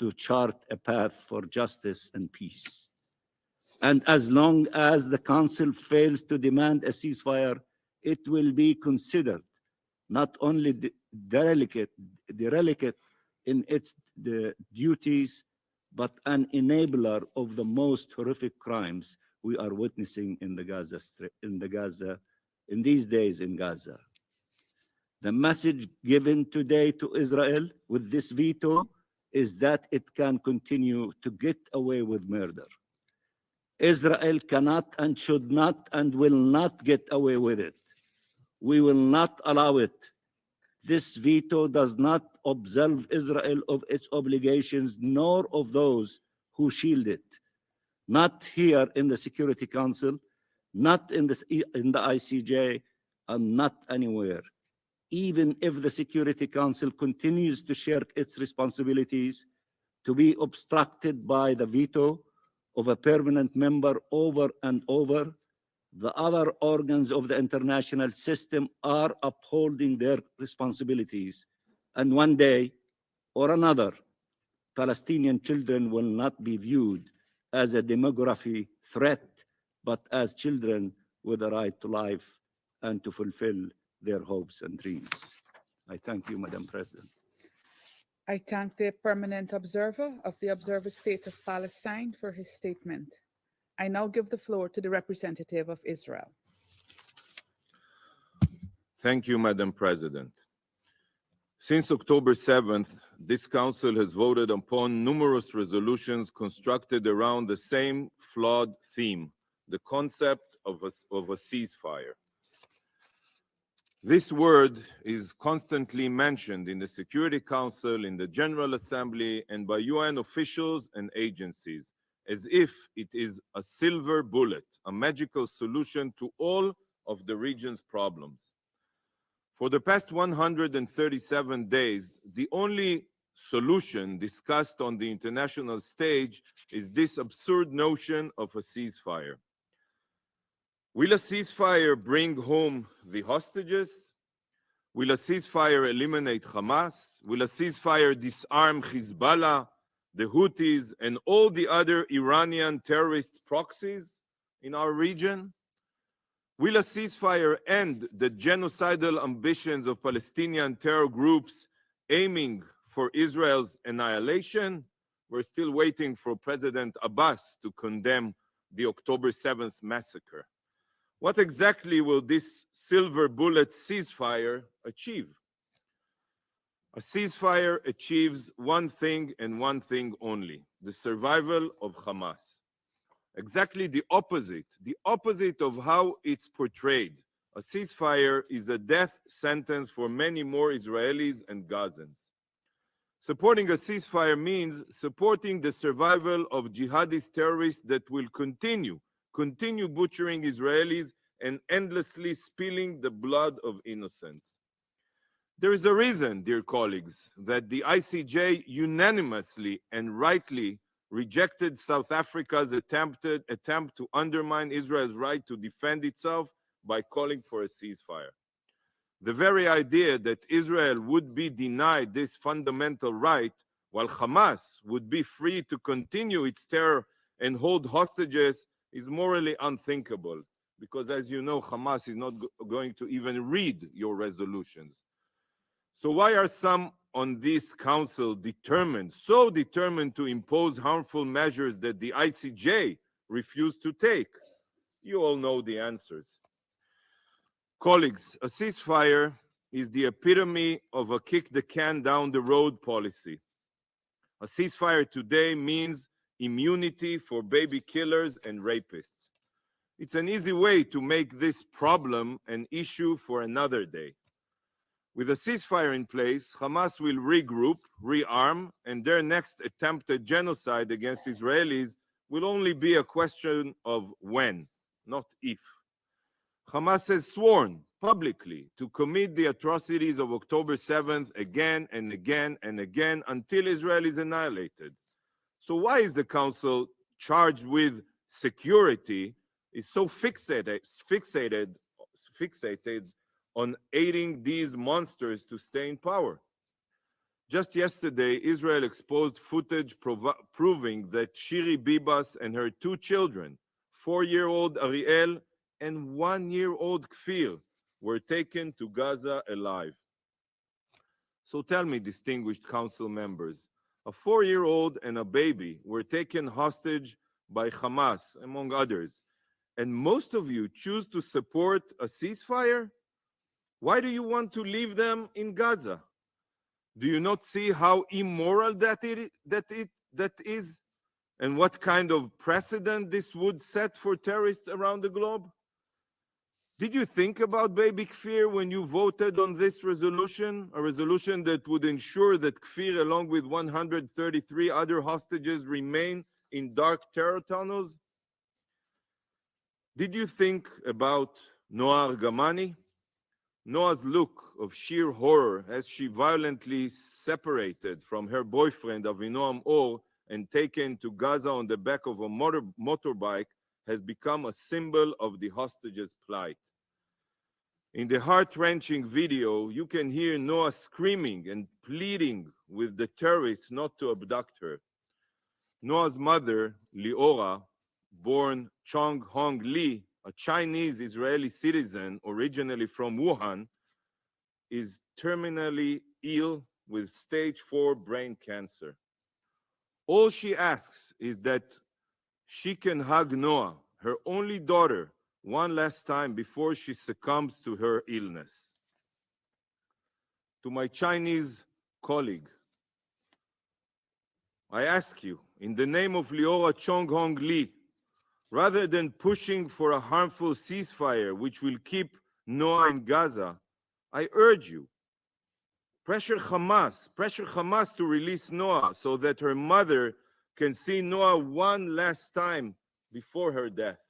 to chart a path for justice and peace. And as long as the Council fails to demand a ceasefire, it will be considered not only derelict in its duties, but an enabler of the most horrific crimes we are witnessing in these days in Gaza. The message given today to Israel with this veto is that it can continue to get away with murder. Israel cannot and should not and will not get away with it. We will not allow it. This veto does not absolve Israel of its obligations, nor of those who shield it. Not here in the Security Council, not in the ICJ, and not anywhere. Even if the Security Council continues to shirk its responsibilities, to be obstructed by the veto of a permanent member over and over, the other organs of the international system are upholding their responsibilities. And one day or another, Palestinian children will not be viewed as a demography threat, but as children with a right to life and to fulfill their hopes and dreams. I thank you, Madam President. I thank the permanent observer of the Observer State of Palestine for his statement. I now give the floor to the representative of Israel. Thank you, Madam President. Since October 7th, this Council has voted upon numerous resolutions constructed around the same flawed theme, the concept of a ceasefire. This word is constantly mentioned in the Security Council, in the General Assembly, and by UN officials and agencies, as if it is a silver bullet, a magical solution to all of the region's problems. For the past 137 days, the only solution discussed on the international stage is this absurd notion of a ceasefire. Will a ceasefire bring home the hostages? Will a ceasefire eliminate Hamas? Will a ceasefire disarm Hezbollah, the Houthis, and all the other Iranian terrorist proxies in our region? Will a ceasefire end the genocidal ambitions of Palestinian terror groups aiming for Israel's annihilation? We're still waiting for President Abbas to condemn the October 7th massacre. What exactly will this silver bullet ceasefire achieve? A ceasefire achieves one thing and one thing only: the survival of Hamas. Exactly the opposite of how it's portrayed. A ceasefire is a death sentence for many more Israelis and Gazans. Supporting a ceasefire means supporting the survival of jihadist terrorists that will continue butchering Israelis and endlessly spilling the blood of innocents. There is a reason, dear colleagues, that the ICJ unanimously and rightly rejected South Africa's attempt to undermine Israel's right to defend itself by calling for a ceasefire. The very idea that Israel would be denied this fundamental right, while Hamas would be free to continue its terror and hold hostages, is morally unthinkable, because as you know, Hamas is not going to even read your resolutions. So why are some on this council so determined to impose harmful measures that the ICJ refused to take? You all know the answers. Colleagues, a ceasefire is the epitome of a kick the can down the road policy. A ceasefire today means immunity for baby killers and rapists. It's an easy way to make this problem an issue for another day. With a ceasefire in place, Hamas will regroup, rearm, and their next attempted genocide against Israelis will only be a question of when, not if. Hamas has sworn publicly to commit the atrocities of October 7th again and again and again until Israel is annihilated. So why is the Council, charged with security, is so fixated on aiding these monsters to stay in power? Just yesterday, Israel exposed footage proving that Shiri Bibas and her two children, 4-year-old Ariel and 1-year-old Kfir, were taken to Gaza alive. So tell me, distinguished council members, a 4-year-old and a baby were taken hostage by Hamas, among others, and most of you choose to support a ceasefire, why do you want to leave them in Gaza? Do you not see how immoral that is? And what kind of precedent this would set for terrorists around the globe? Did you think about baby Kfir when you voted on this resolution? A resolution that would ensure that Kfir, along with 133 other hostages, remain in dark terror tunnels? Did you think about Noa Argamani? Noa's look of sheer horror as she violently separated from her boyfriend Avinoam Or and taken to Gaza on the back of a motorbike has become a symbol of the hostages' plight. In the heart-wrenching video, you can hear Noa screaming and pleading with the terrorists not to abduct her. Noa's mother, Leora, born Chong Hong Lee, a Chinese Israeli citizen originally from Wuhan, is terminally ill with stage 4 brain cancer. All she asks is that she can hug Noa, her only daughter, one last time before she succumbs to her illness. To my Chinese colleague, I ask you, in the name of Leora Chong Hong Lee, rather than pushing for a harmful ceasefire which will keep Noa in Gaza, I urge you, pressure Hamas to release Noa so that her mother can see Noa one last time before her death.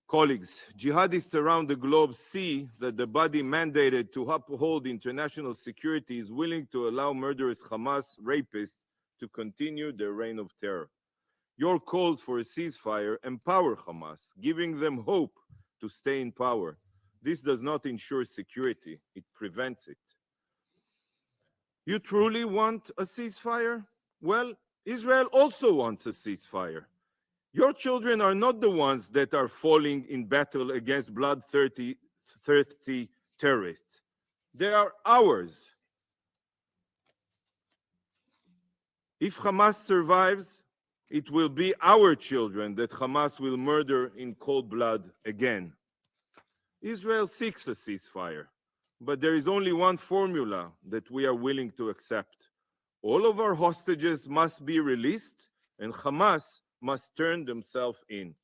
Colleagues, jihadists around the globe see that the body mandated to uphold international security is willing to allow murderous Hamas rapists to continue their reign of terror. Your calls for a ceasefire empower Hamas, giving them hope to stay in power. This does not ensure security, it prevents it. You truly want a ceasefire? Well, Israel also wants a ceasefire. Your children are not the ones that are falling in battle against bloodthirsty terrorists. They are ours. If Hamas survives, it will be our children that Hamas will murder in cold blood again. Israel seeks a ceasefire, but there is only one formula that we are willing to accept. All of our hostages must be released, and Hamas must turn themselves in.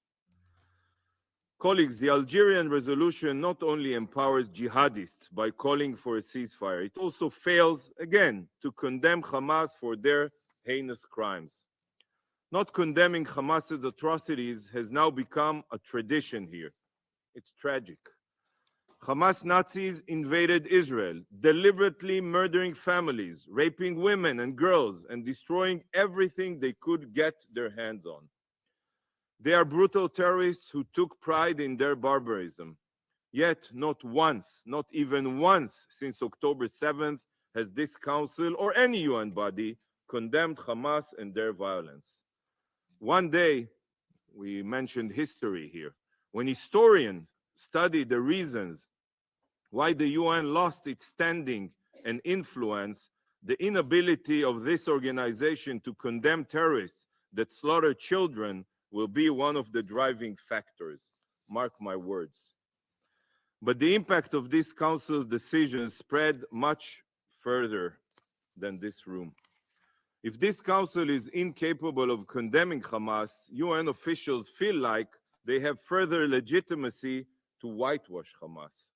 Colleagues, the Algerian resolution not only empowers jihadists by calling for a ceasefire, it also fails, again, to condemn Hamas for their heinous crimes. Not condemning Hamas's atrocities has now become a tradition here. It's tragic. Hamas Nazis invaded Israel, deliberately murdering families, raping women and girls, and destroying everything they could get their hands on. They are brutal terrorists who took pride in their barbarism. Yet, not once, not even once since October 7th, has this council or any UN body condemned Hamas and their violence. One day, we mentioned history here, when historians studied the reasons why the UN lost its standing and influence, the inability of this organization to condemn terrorists that slaughter children will be one of the driving factors. Mark my words. But the impact of this council's decisions spread much further than this room. If this council is incapable of condemning Hamas, UN officials feel like they have further legitimacy to whitewash Hamas.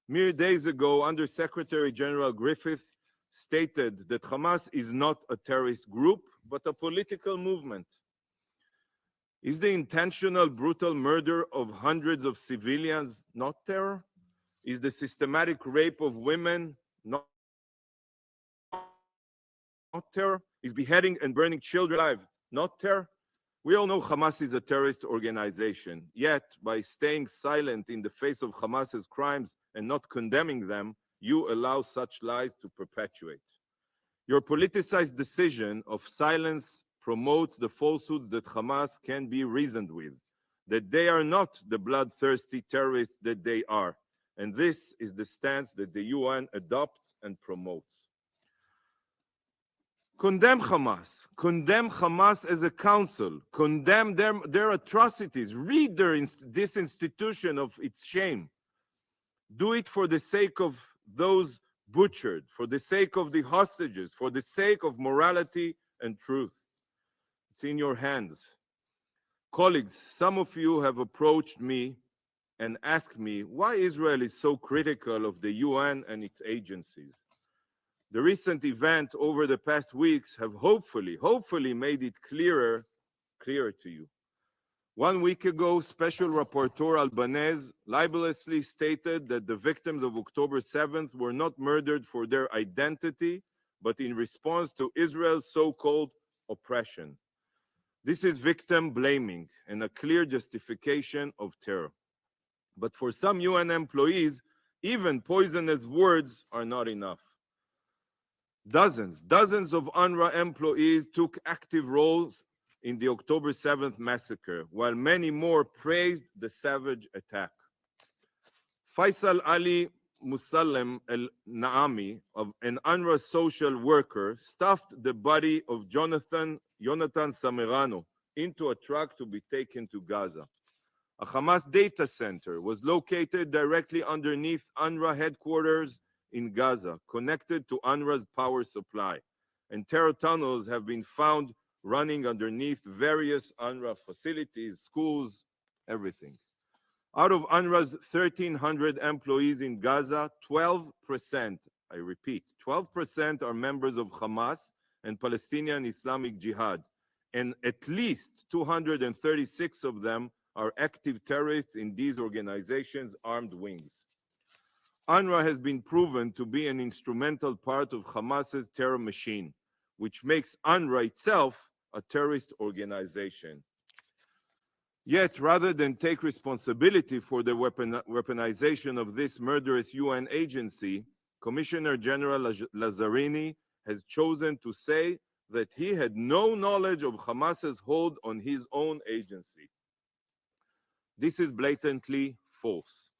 Mere days ago, Under-Secretary General Griffith stated that Hamas is not a terrorist group, but a political movement. Is the intentional, brutal murder of hundreds of civilians not terror? Is the systematic rape of women not terror? Is beheading and burning children alive not terror? We all know Hamas is a terrorist organization. Yet, by staying silent in the face of Hamas's crimes and not condemning them, you allow such lies to perpetuate. Your politicized decision of silence promotes the falsehoods that Hamas can be reasoned with, that they are not the bloodthirsty terrorists that they are. And this is the stance that the UN adopts and promotes. Condemn Hamas as a council, condemn their atrocities, rid this institution of its shame. Do it for the sake of those butchered, for the sake of the hostages, for the sake of morality and truth. It's in your hands. Colleagues, some of you have approached me and asked me why Israel is so critical of the UN and its agencies. The recent event over the past weeks have hopefully made it clearer to you. 1 week ago, Special Rapporteur Albanese libelously stated that the victims of October 7th were not murdered for their identity, but in response to Israel's so-called oppression. This is victim blaming and a clear justification of terror. But for some UN employees, even poisonous words are not enough. Dozens of UNRWA employees took active roles in the October 7th massacre, while many more praised the savage attack. Faisal Ali Musallem El-Naami, an UNRWA social worker, stuffed the body of Jonathan Samerano into a truck to be taken to Gaza. A Hamas data center was located directly underneath UNRWA headquarters in Gaza, connected to UNRWA's power supply, and terror tunnels have been found running underneath various UNRWA facilities, schools, everything. Out of UNRWA's 1,300 employees in Gaza, 12%, I repeat, 12% are members of Hamas and Palestinian Islamic Jihad, and at least 236 of them are active terrorists in these organizations' armed wings. UNRWA has been proven to be an instrumental part of Hamas's terror machine, which makes UNRWA itself a terrorist organization. Yet, rather than take responsibility for the weaponization of this murderous UN agency, Commissioner General Lazzarini has chosen to say that he had no knowledge of Hamas's hold on his own agency. This is blatantly false.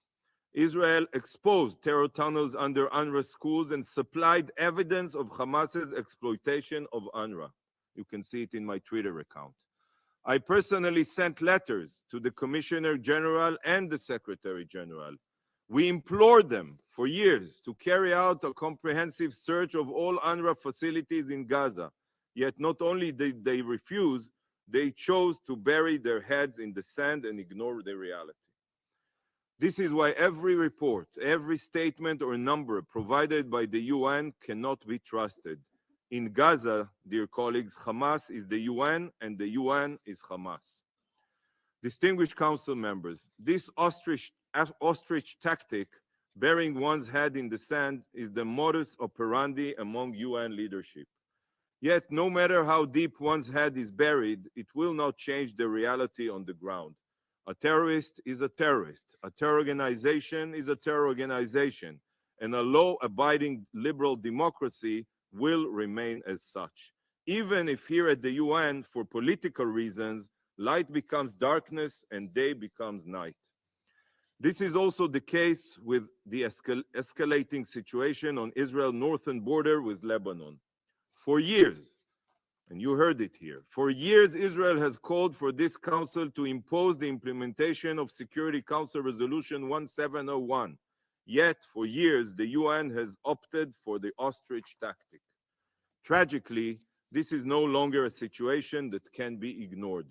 Israel exposed terror tunnels under UNRWA schools and supplied evidence of Hamas's exploitation of UNRWA. You can see it in my Twitter account. I personally sent letters to the Commissioner General and the Secretary General. We implored them for years to carry out a comprehensive search of all UNRWA facilities in Gaza. Yet not only did they refuse, they chose to bury their heads in the sand and ignore the reality. This is why every report, every statement or number provided by the UN cannot be trusted. In Gaza, dear colleagues, Hamas is the UN and the UN is Hamas. Distinguished council members, this ostrich tactic, burying one's head in the sand, is the modus operandi among UN leadership. Yet, no matter how deep one's head is buried, it will not change the reality on the ground. A terrorist is a terrorist. A terror organization is a terror organization. And a law-abiding liberal democracy will remain as such. Even if here at the UN, for political reasons, light becomes darkness and day becomes night. This is also the case with the escalating situation on Israel's northern border with Lebanon. For years, and you heard it here, for years Israel has called for this council to impose the implementation of Security Council Resolution 1701. Yet, for years, the UN has opted for the ostrich tactic. Tragically, this is no longer a situation that can be ignored.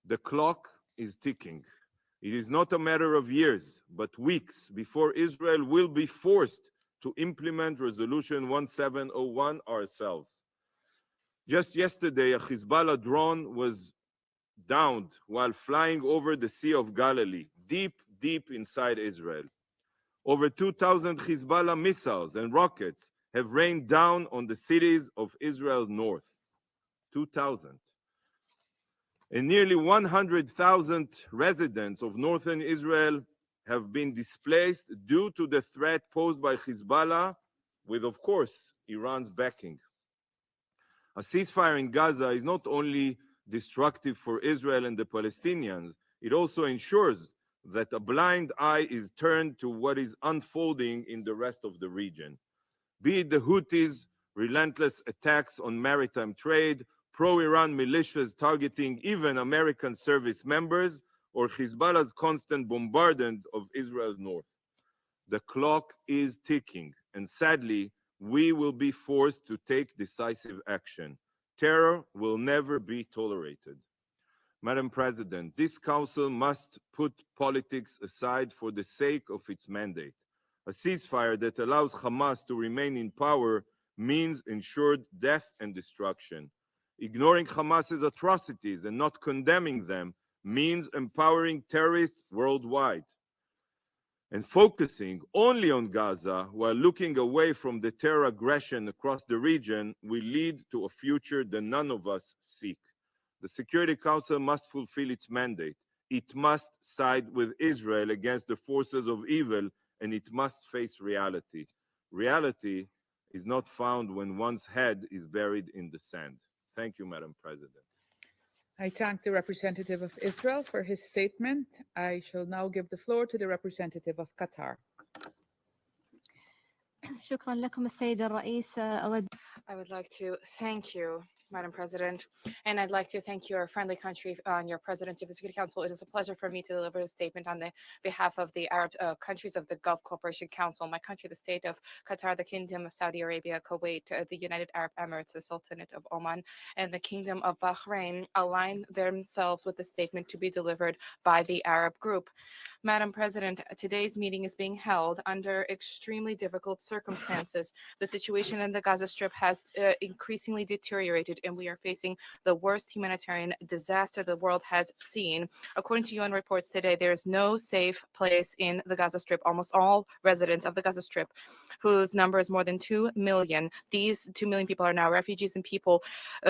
The clock is ticking. It is not a matter of years, but weeks before Israel will be forced to implement Resolution 1701 ourselves. Just yesterday, a Hezbollah drone was downed while flying over the Sea of Galilee, deep inside Israel. Over 2,000 Hezbollah missiles and rockets have rained down on the cities of Israel's north. 2,000. And nearly 100,000 residents of northern Israel have been displaced due to the threat posed by Hezbollah, with, of course, Iran's backing. A ceasefire in Gaza is not only destructive for Israel and the Palestinians, it also ensures that a blind eye is turned to what is unfolding in the rest of the region. Be it the Houthis relentless attacks on maritime trade, pro-Iran militias targeting even American service members, or Hezbollah's constant bombardment of Israel's north. The clock is ticking, and sadly, we will be forced to take decisive action. Terror will never be tolerated. Madam President, this Council must put politics aside for the sake of its mandate. A ceasefire that allows Hamas to remain in power means ensured death and destruction. Ignoring Hamas's atrocities and not condemning them means empowering terrorists worldwide. And focusing only on Gaza while looking away from the terror aggression across the region will lead to a future that none of us seek. The Security Council must fulfill its mandate. It must side with Israel against the forces of evil, and it must face reality. Reality is not found when one's head is buried in the sand. Thank you, Madam President. I thank the representative of Israel for his statement. I shall now give the floor to the representative of Qatar. شكرا لكم السيد الرئيس. I would like to thank you, Madam President, and I'd like to thank your friendly country on your presidency of the Security Council. It is a pleasure for me to deliver a statement on the behalf of the Arab countries of the Gulf Cooperation Council. My country, the state of Qatar, the Kingdom of Saudi Arabia, Kuwait, the United Arab Emirates, the Sultanate of Oman, and the Kingdom of Bahrain align themselves with the statement to be delivered by the Arab group. Madam President, today's meeting is being held under extremely difficult circumstances. The situation in the Gaza Strip has increasingly deteriorated, and we are facing the worst humanitarian disaster the world has seen. According to UN reports today, there is no safe place in the Gaza Strip. Almost all residents of the Gaza Strip, whose number is more than 2 million, these 2 million people are now refugees and people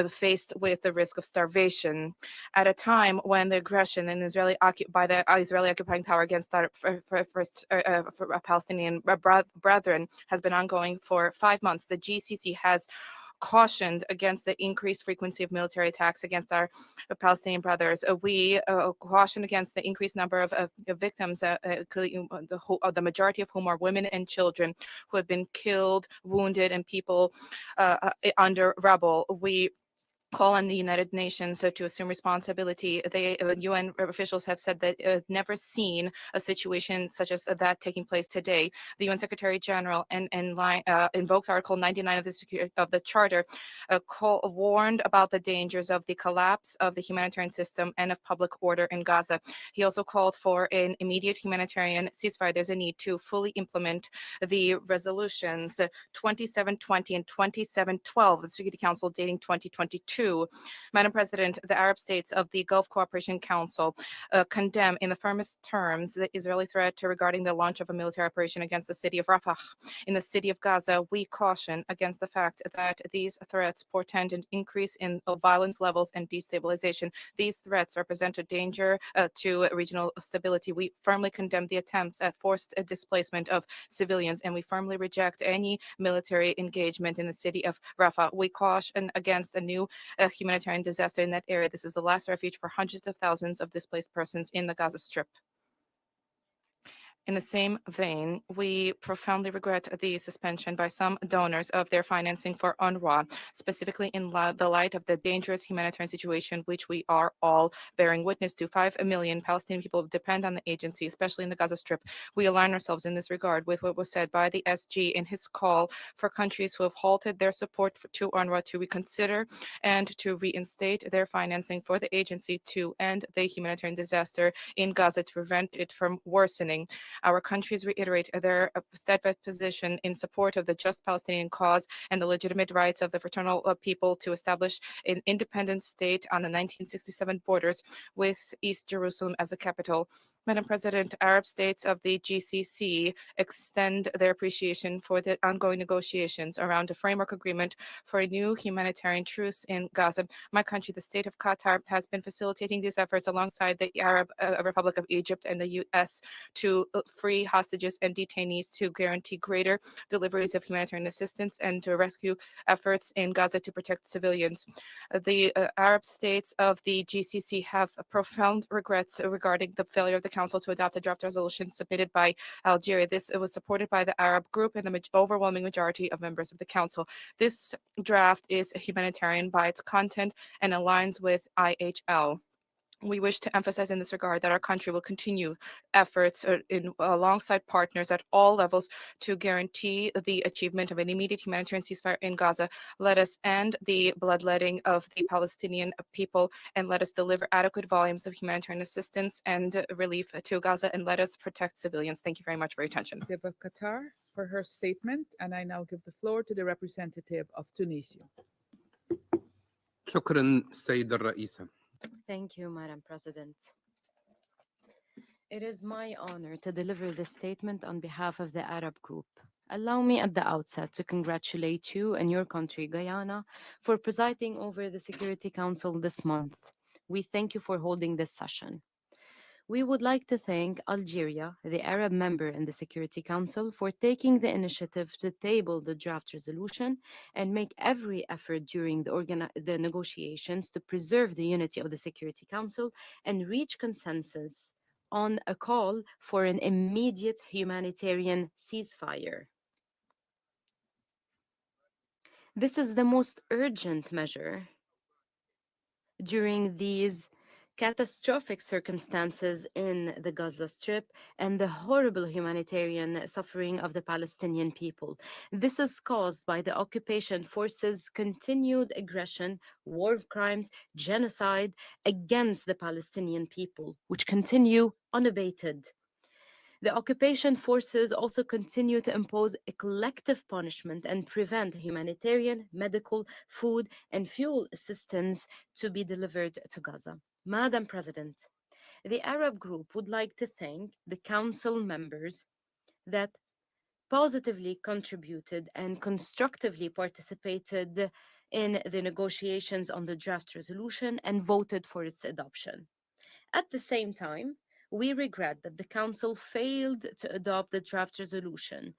faced with the risk of starvation. At a time when the aggression by the Israeli occupying power against our Palestinian brethren has been ongoing for 5 months, the GCC has cautioned against the increased frequency of military attacks against our Palestinian brothers. We caution against the increased number of victims, the majority of whom are women and children who have been killed, wounded, and people under rubble. We call on the United Nations to assume responsibility. UN officials have said that never seen a situation such as that taking place today. The UN Secretary General invokes Article 99 of the Charter, warned about the dangers of the collapse of the humanitarian system and of public order in Gaza. He also called for an immediate humanitarian ceasefire. There's a need to fully implement the resolutions 2720 and 2712 of the Security Council dating 2022. Madam President, the Arab states of the Gulf Cooperation Council condemn in the firmest terms the Israeli threat regarding the launch of a military operation against the city of Rafah. In the city of Gaza, we caution against the fact that these threats portend an increase in violence levels and destabilization. These threats represent a danger to regional stability. We firmly condemn the attempts at forced displacement of civilians, and we firmly reject any military engagement in the city of Rafah. We caution against a new humanitarian disaster in that area. This is the last refuge for hundreds of thousands of displaced persons in the Gaza Strip. In the same vein, we profoundly regret the suspension by some donors of their financing for UNRWA, specifically in the light of the dangerous humanitarian situation which we are all bearing witness to. 5 million Palestinian people depend on the agency, especially in the Gaza Strip. We align ourselves in this regard with what was said by the SG in his call for countries who have halted their support to UNRWA to reconsider and to reinstate their financing for the agency to end the humanitarian disaster in Gaza to prevent it from worsening. Our countries reiterate their steadfast position in support of the just Palestinian cause and the legitimate rights of the fraternal people to establish an independent state on the 1967 borders with East Jerusalem as a capital. Madam President, Arab states of the GCC extend their appreciation for the ongoing negotiations around a framework agreement for a new humanitarian truce in Gaza. My country, the state of Qatar, has been facilitating these efforts alongside the Arab Republic of Egypt and the U.S. to free hostages and detainees, to guarantee greater deliveries of humanitarian assistance, and to rescue efforts in Gaza to protect civilians. The Arab states of the GCC have profound regrets regarding the failure of the Council to adopt a draft resolution submitted by Algeria. This was supported by the Arab group and the overwhelming majority of members of the Council. This draft is humanitarian by its content and aligns with IHL. We wish to emphasize in this regard that our country will continue efforts alongside partners at all levels to guarantee the achievement of an immediate humanitarian ceasefire in Gaza. Let us end the bloodletting of the Palestinian people, and let us deliver adequate volumes of humanitarian assistance and relief to Gaza, and let us protect civilians. Thank you very much for your attention. Qatar for her statement, and I now give the floor to the representative of Tunisia. شكرا السيدة الرئيسة. Thank you, Madam President. It is my honor to deliver this statement on behalf of the Arab group. Allow me at the outset to congratulate you and your country, Guyana, for presiding over the Security Council this month. We thank you for holding this session. We would like to thank Algeria, the Arab member in the Security Council, for taking the initiative to table the draft resolution and make every effort during the negotiations to preserve the unity of the Security Council and reach consensus on a call for an immediate humanitarian ceasefire. This is the most urgent measure during these catastrophic circumstances in the Gaza Strip and the horrible humanitarian suffering of the Palestinian people. This is caused by the occupation forces' continued aggression, war crimes, genocide against the Palestinian people, which continue unabated. The occupation forces also continue to impose a collective punishment and prevent humanitarian, medical, food, and fuel assistance to be delivered to Gaza. Madam President, the Arab group would like to thank the Council members that positively contributed and constructively participated in the negotiations on the draft resolution and voted for its adoption. At the same time, we regret that the Council failed to adopt the draft resolution.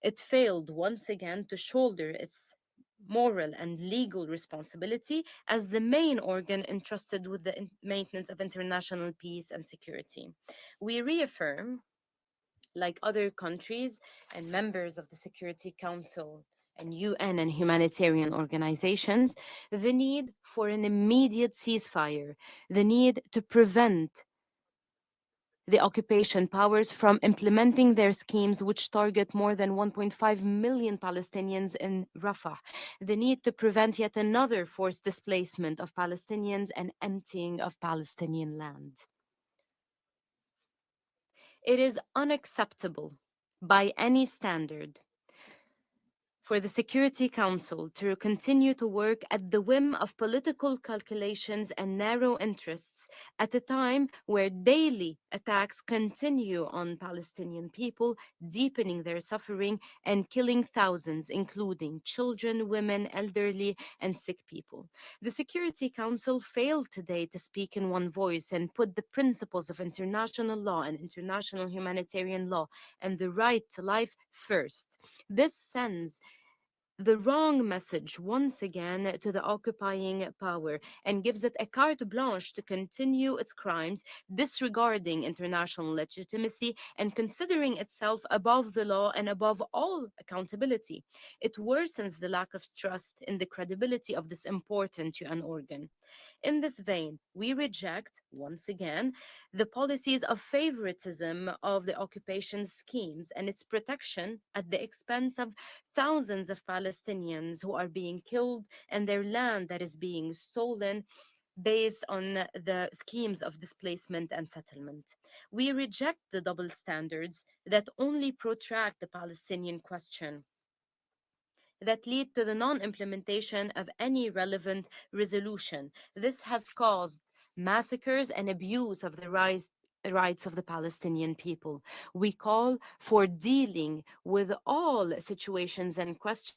It failed once again to shoulder its moral and legal responsibility as the main organ entrusted with the maintenance of international peace and security. We reaffirm, like other countries and members of the Security Council and UN and humanitarian organizations, the need for an immediate ceasefire, the need to prevent the occupation powers from implementing their schemes which target more than 1.5 million Palestinians in Rafah, the need to prevent yet another forced displacement of Palestinians and emptying of Palestinian land. It is unacceptable by any standard for the Security Council to continue to work at the whim of political calculations and narrow interests at a time where daily attacks continue on Palestinian people, deepening their suffering and killing thousands, including children, women, elderly, and sick people. The Security Council failed today to speak in one voice and put the principles of international law and international humanitarian law and the right to life first. This sends the wrong message once again to the occupying power and gives it a carte blanche to continue its crimes, disregarding international legitimacy and considering itself above the law and above all accountability. It worsens the lack of trust in the credibility of this important UN organ. In this vein, we reject, once again, the policies of favoritism of the occupation schemes and its protection at the expense of thousands of Palestinians who are being killed and their land that is being stolen based on the schemes of displacement and settlement. We reject the double standards that only protract the Palestinian question, that lead to the non-implementation of any relevant resolution. This has caused massacres and abuse of the rights of the Palestinian people. We call for dealing with all situations and questions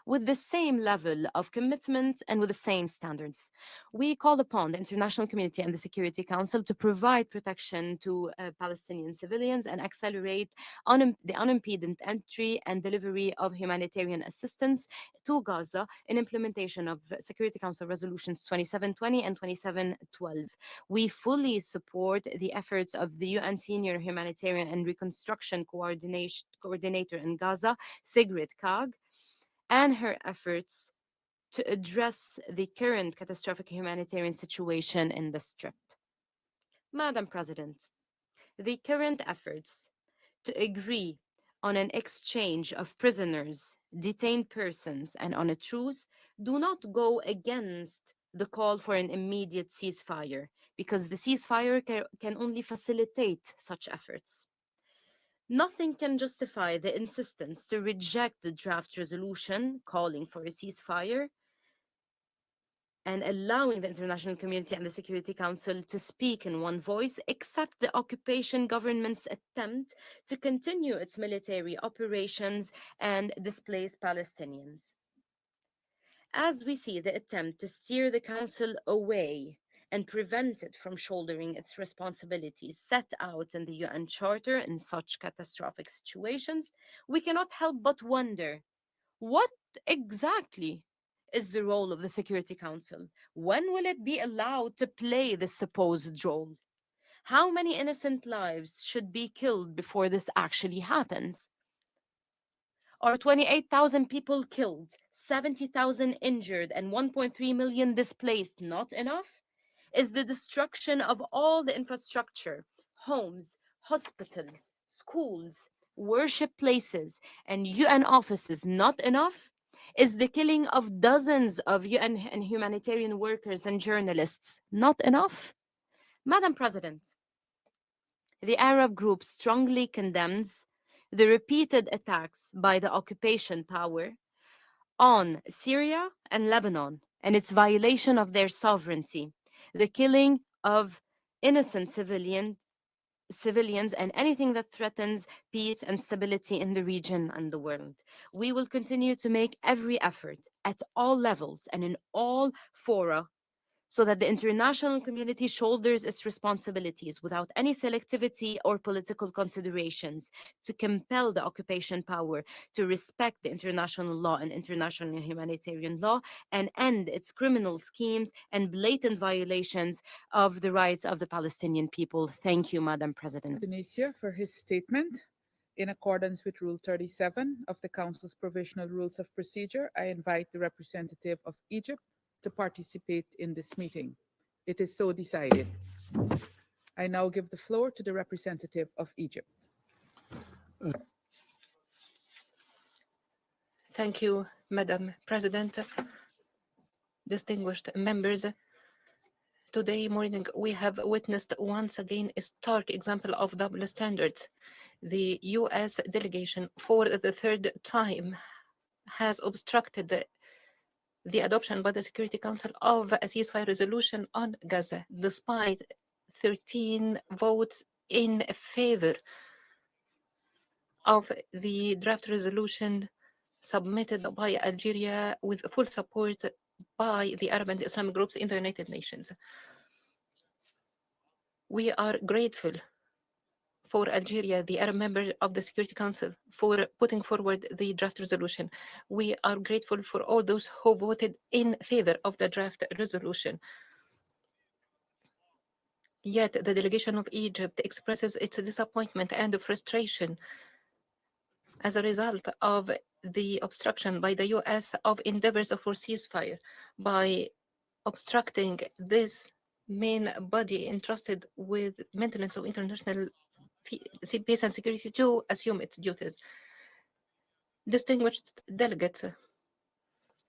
with the same level of commitment and with the same standards. We call upon the international community and the Security Council to provide protection to Palestinian civilians and accelerate the unimpeded entry and delivery of humanitarian assistance to Gaza in implementation of Security Council Resolutions 2720 and 2712. We fully support the efforts of the UN Senior Humanitarian and Reconstruction Coordinator in Gaza, Sigrid Kaag, and her efforts to address the current catastrophic humanitarian situation in the Strip. Madam President, the current efforts to agree on an exchange of prisoners, detained persons, and on a truce do not go against the call for an immediate ceasefire, because the ceasefire can only facilitate such efforts. Nothing can justify the insistence to reject the draft resolution calling for a ceasefire and allowing the international community and the Security Council to speak in one voice, except the occupation government's attempt to continue its military operations and displace Palestinians. As we see the attempt to steer the Council away and prevent it from shouldering its responsibilities set out in the UN Charter in such catastrophic situations, we cannot help but wonder, what exactly is the role of the Security Council? When will it be allowed to play this supposed role? How many innocent lives should be killed before this actually happens? Are 28,000 people killed, 70,000 injured, and 1.3 million displaced not enough? Is the destruction of all the infrastructure, homes, hospitals, schools, worship places, and UN offices not enough? Is the killing of dozens of UN and humanitarian workers and journalists not enough? Madam President, the Arab group strongly condemns the repeated attacks by the occupation power on Syria and Lebanon and its violation of their sovereignty, the killing of innocent civilians, and anything that threatens peace and stability in the region and the world. We will continue to make every effort at all levels and in all fora so that the international community shoulders its responsibilities without any selectivity or political considerations to compel the occupation power to respect the international law and international humanitarian law and end its criminal schemes and blatant violations of the rights of the Palestinian people. Thank you, Madam President. Tunisia for his statement. In accordance with Rule 37 of the Council's Provisional Rules of Procedure, I invite the representative of Egypt to participate in this meeting. It is so decided. I now give the floor to the representative of Egypt. Thank you, Madam President. Distinguished members, today morning we have witnessed once again a stark example of double standards. The US delegation, for the third time, has obstructed the adoption by the Security Council of a ceasefire resolution on Gaza, despite 13 votes in favor of the draft resolution submitted by Algeria with full support by the Arab and Islamic groups in the United Nations. We are grateful for Algeria, the Arab member of the Security Council, for putting forward the draft resolution. We are grateful for all those who voted in favor of the draft resolution. Yet the delegation of Egypt expresses its disappointment and frustration as a result of the obstruction by the US of endeavors for ceasefire by obstructing this main body entrusted with maintenance of international peace and security to assume its duties. Distinguished delegates,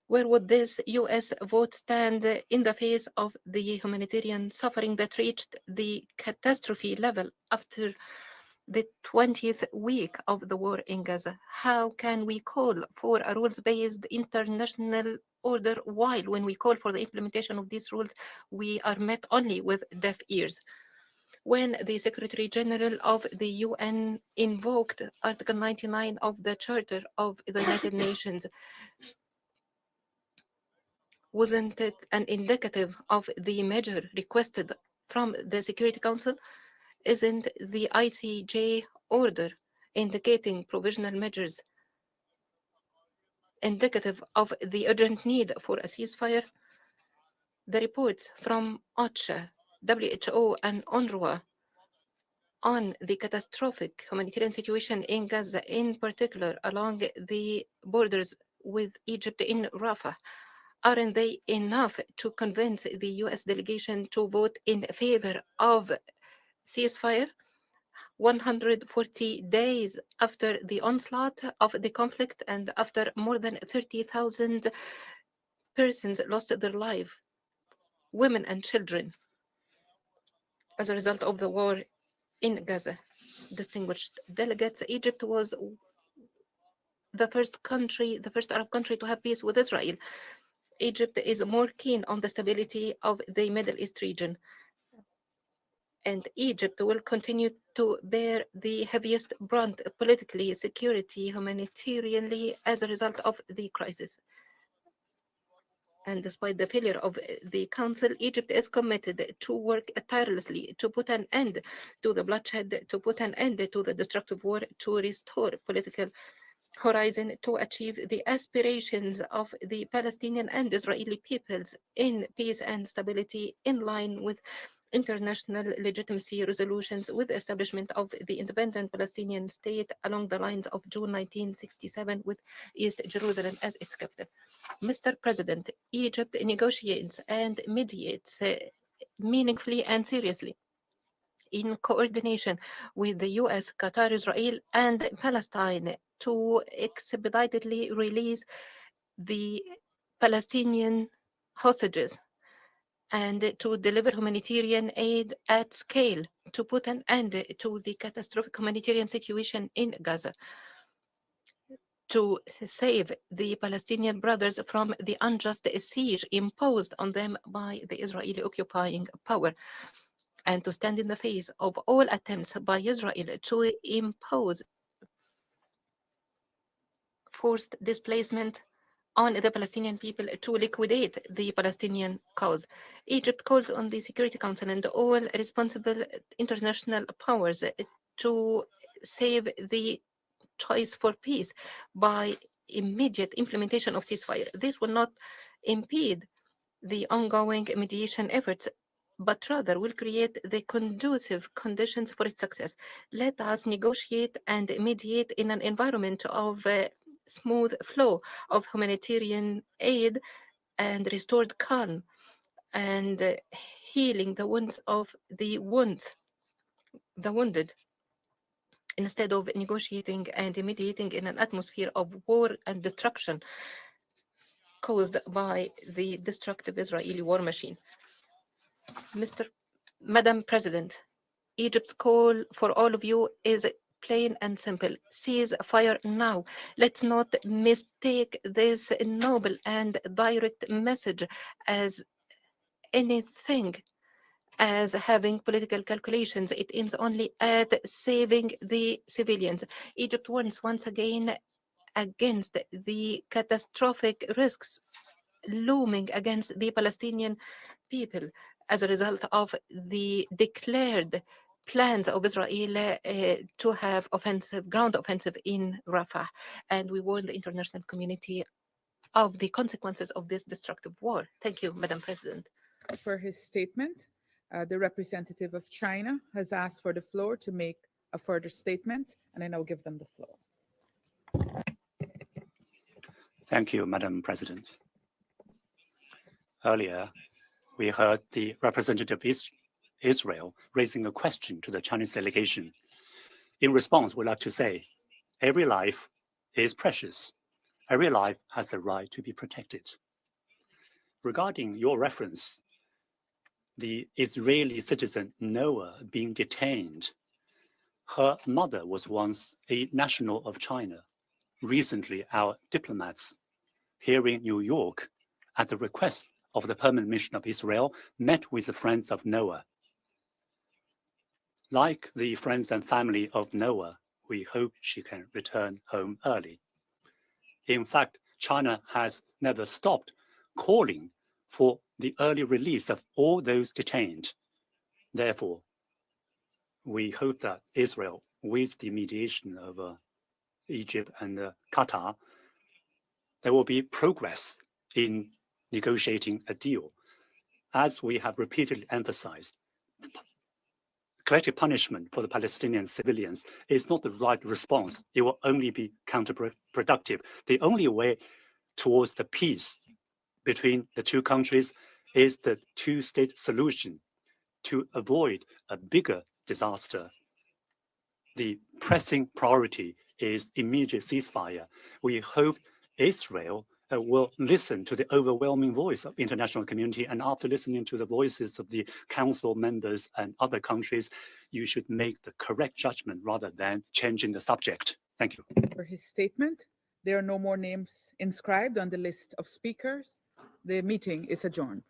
where would this US vote stand in the face of the humanitarian suffering that reached the catastrophe level after the 20th week of the war in Gaza? How can we call for a rules-based international order while when we call for the implementation of these rules, we are met only with deaf ears? when the Secretary General of the UN invoked Article 99 of the Charter of the United Nations, wasn't it an indicative of the measure requested from the Security Council? Isn't the ICJ order indicating provisional measures indicative of the urgent need for a ceasefire? The reports from OCHA, WHO, and UNRWA on the catastrophic humanitarian situation in Gaza, in particular along the borders with Egypt in Rafah, aren't they enough to convince the US delegation to vote in favor of ceasefire? 140 days after the onslaught of the conflict and after more than 30,000 persons lost their life, women and children, as a result of the war in Gaza. Distinguished delegates, Egypt was the first Arab country to have peace with Israel. Egypt is more keen on the stability of the Middle East region, and Egypt will continue to bear the heaviest brunt politically, security, humanitarianly as a result of the crisis. And despite the failure of the Council, Egypt is committed to work tirelessly to put an end to the bloodshed, to put an end to the destructive war, to restore political horizon, to achieve the aspirations of the Palestinian and Israeli peoples in peace and stability, in line with international legitimacy resolutions, with the establishment of the independent Palestinian state along the lines of June 1967, with East Jerusalem as its capital. Mr. President, Egypt negotiates and mediates meaningfully and seriously in coordination with the US, Qatar, Israel, and Palestine to expeditedly release the Palestinian hostages and to deliver humanitarian aid at scale to put an end to the catastrophic humanitarian situation in Gaza, to save the Palestinian brothers from the unjust siege imposed on them by the Israeli occupying power, and to stand in the face of all attempts by Israel to impose forced displacement on the Palestinian people, to liquidate the Palestinian cause. Egypt calls on the Security Council and all responsible international powers to save the choice for peace by immediate implementation of ceasefire. This will not impede the ongoing mediation efforts, but rather will create the conducive conditions for its success. Let us negotiate and mediate in an environment of smooth flow of humanitarian aid and restored calm and healing the wounds of the wounded, instead of negotiating and mediating in an atmosphere of war and destruction caused by the destructive Israeli war machine. Madam President, Egypt's call for all of you is plain and simple. Cease fire now. Let's not mistake this noble and direct message as anything as having political calculations. It aims only at saving the civilians. Egypt warns once again against the catastrophic risks looming against the Palestinian people as a result of the declared plans of Israel to have ground offensive in Rafah. And we warn the international community of the consequences of this destructive war. Thank you, Madam President. For his statement, the representative of China has asked for the floor to make a further statement, and I now give them the floor. Thank you, Madam President. Earlier, we heard the representative of Israel raising a question to the Chinese delegation. In response, we'd like to say, every life is precious. Every life has the right to be protected. Regarding your reference, the Israeli citizen Noah being detained, her mother was once a national of China. Recently, our diplomats here in New York, at the request of the Permanent Mission of Israel, met with the friends of Noah. Like the friends and family of Noah, we hope she can return home early. In fact, China has never stopped calling for the early release of all those detained. Therefore, we hope that Israel, with the mediation of Egypt and Qatar, there will be progress in negotiating a deal. As we have repeatedly emphasized, collective punishment for the Palestinian civilians is not the right response. It will only be counterproductive. The only way towards the peace between the two countries is the two-state solution to avoid a bigger disaster. The pressing priority is immediate ceasefire. We hope Israel will listen to the overwhelming voice of the international community, and after listening to the voices of the council members and other countries, you should make the correct judgment rather than changing the subject. Thank you. For his statement, there are no more names inscribed on the list of speakers. The meeting is adjourned.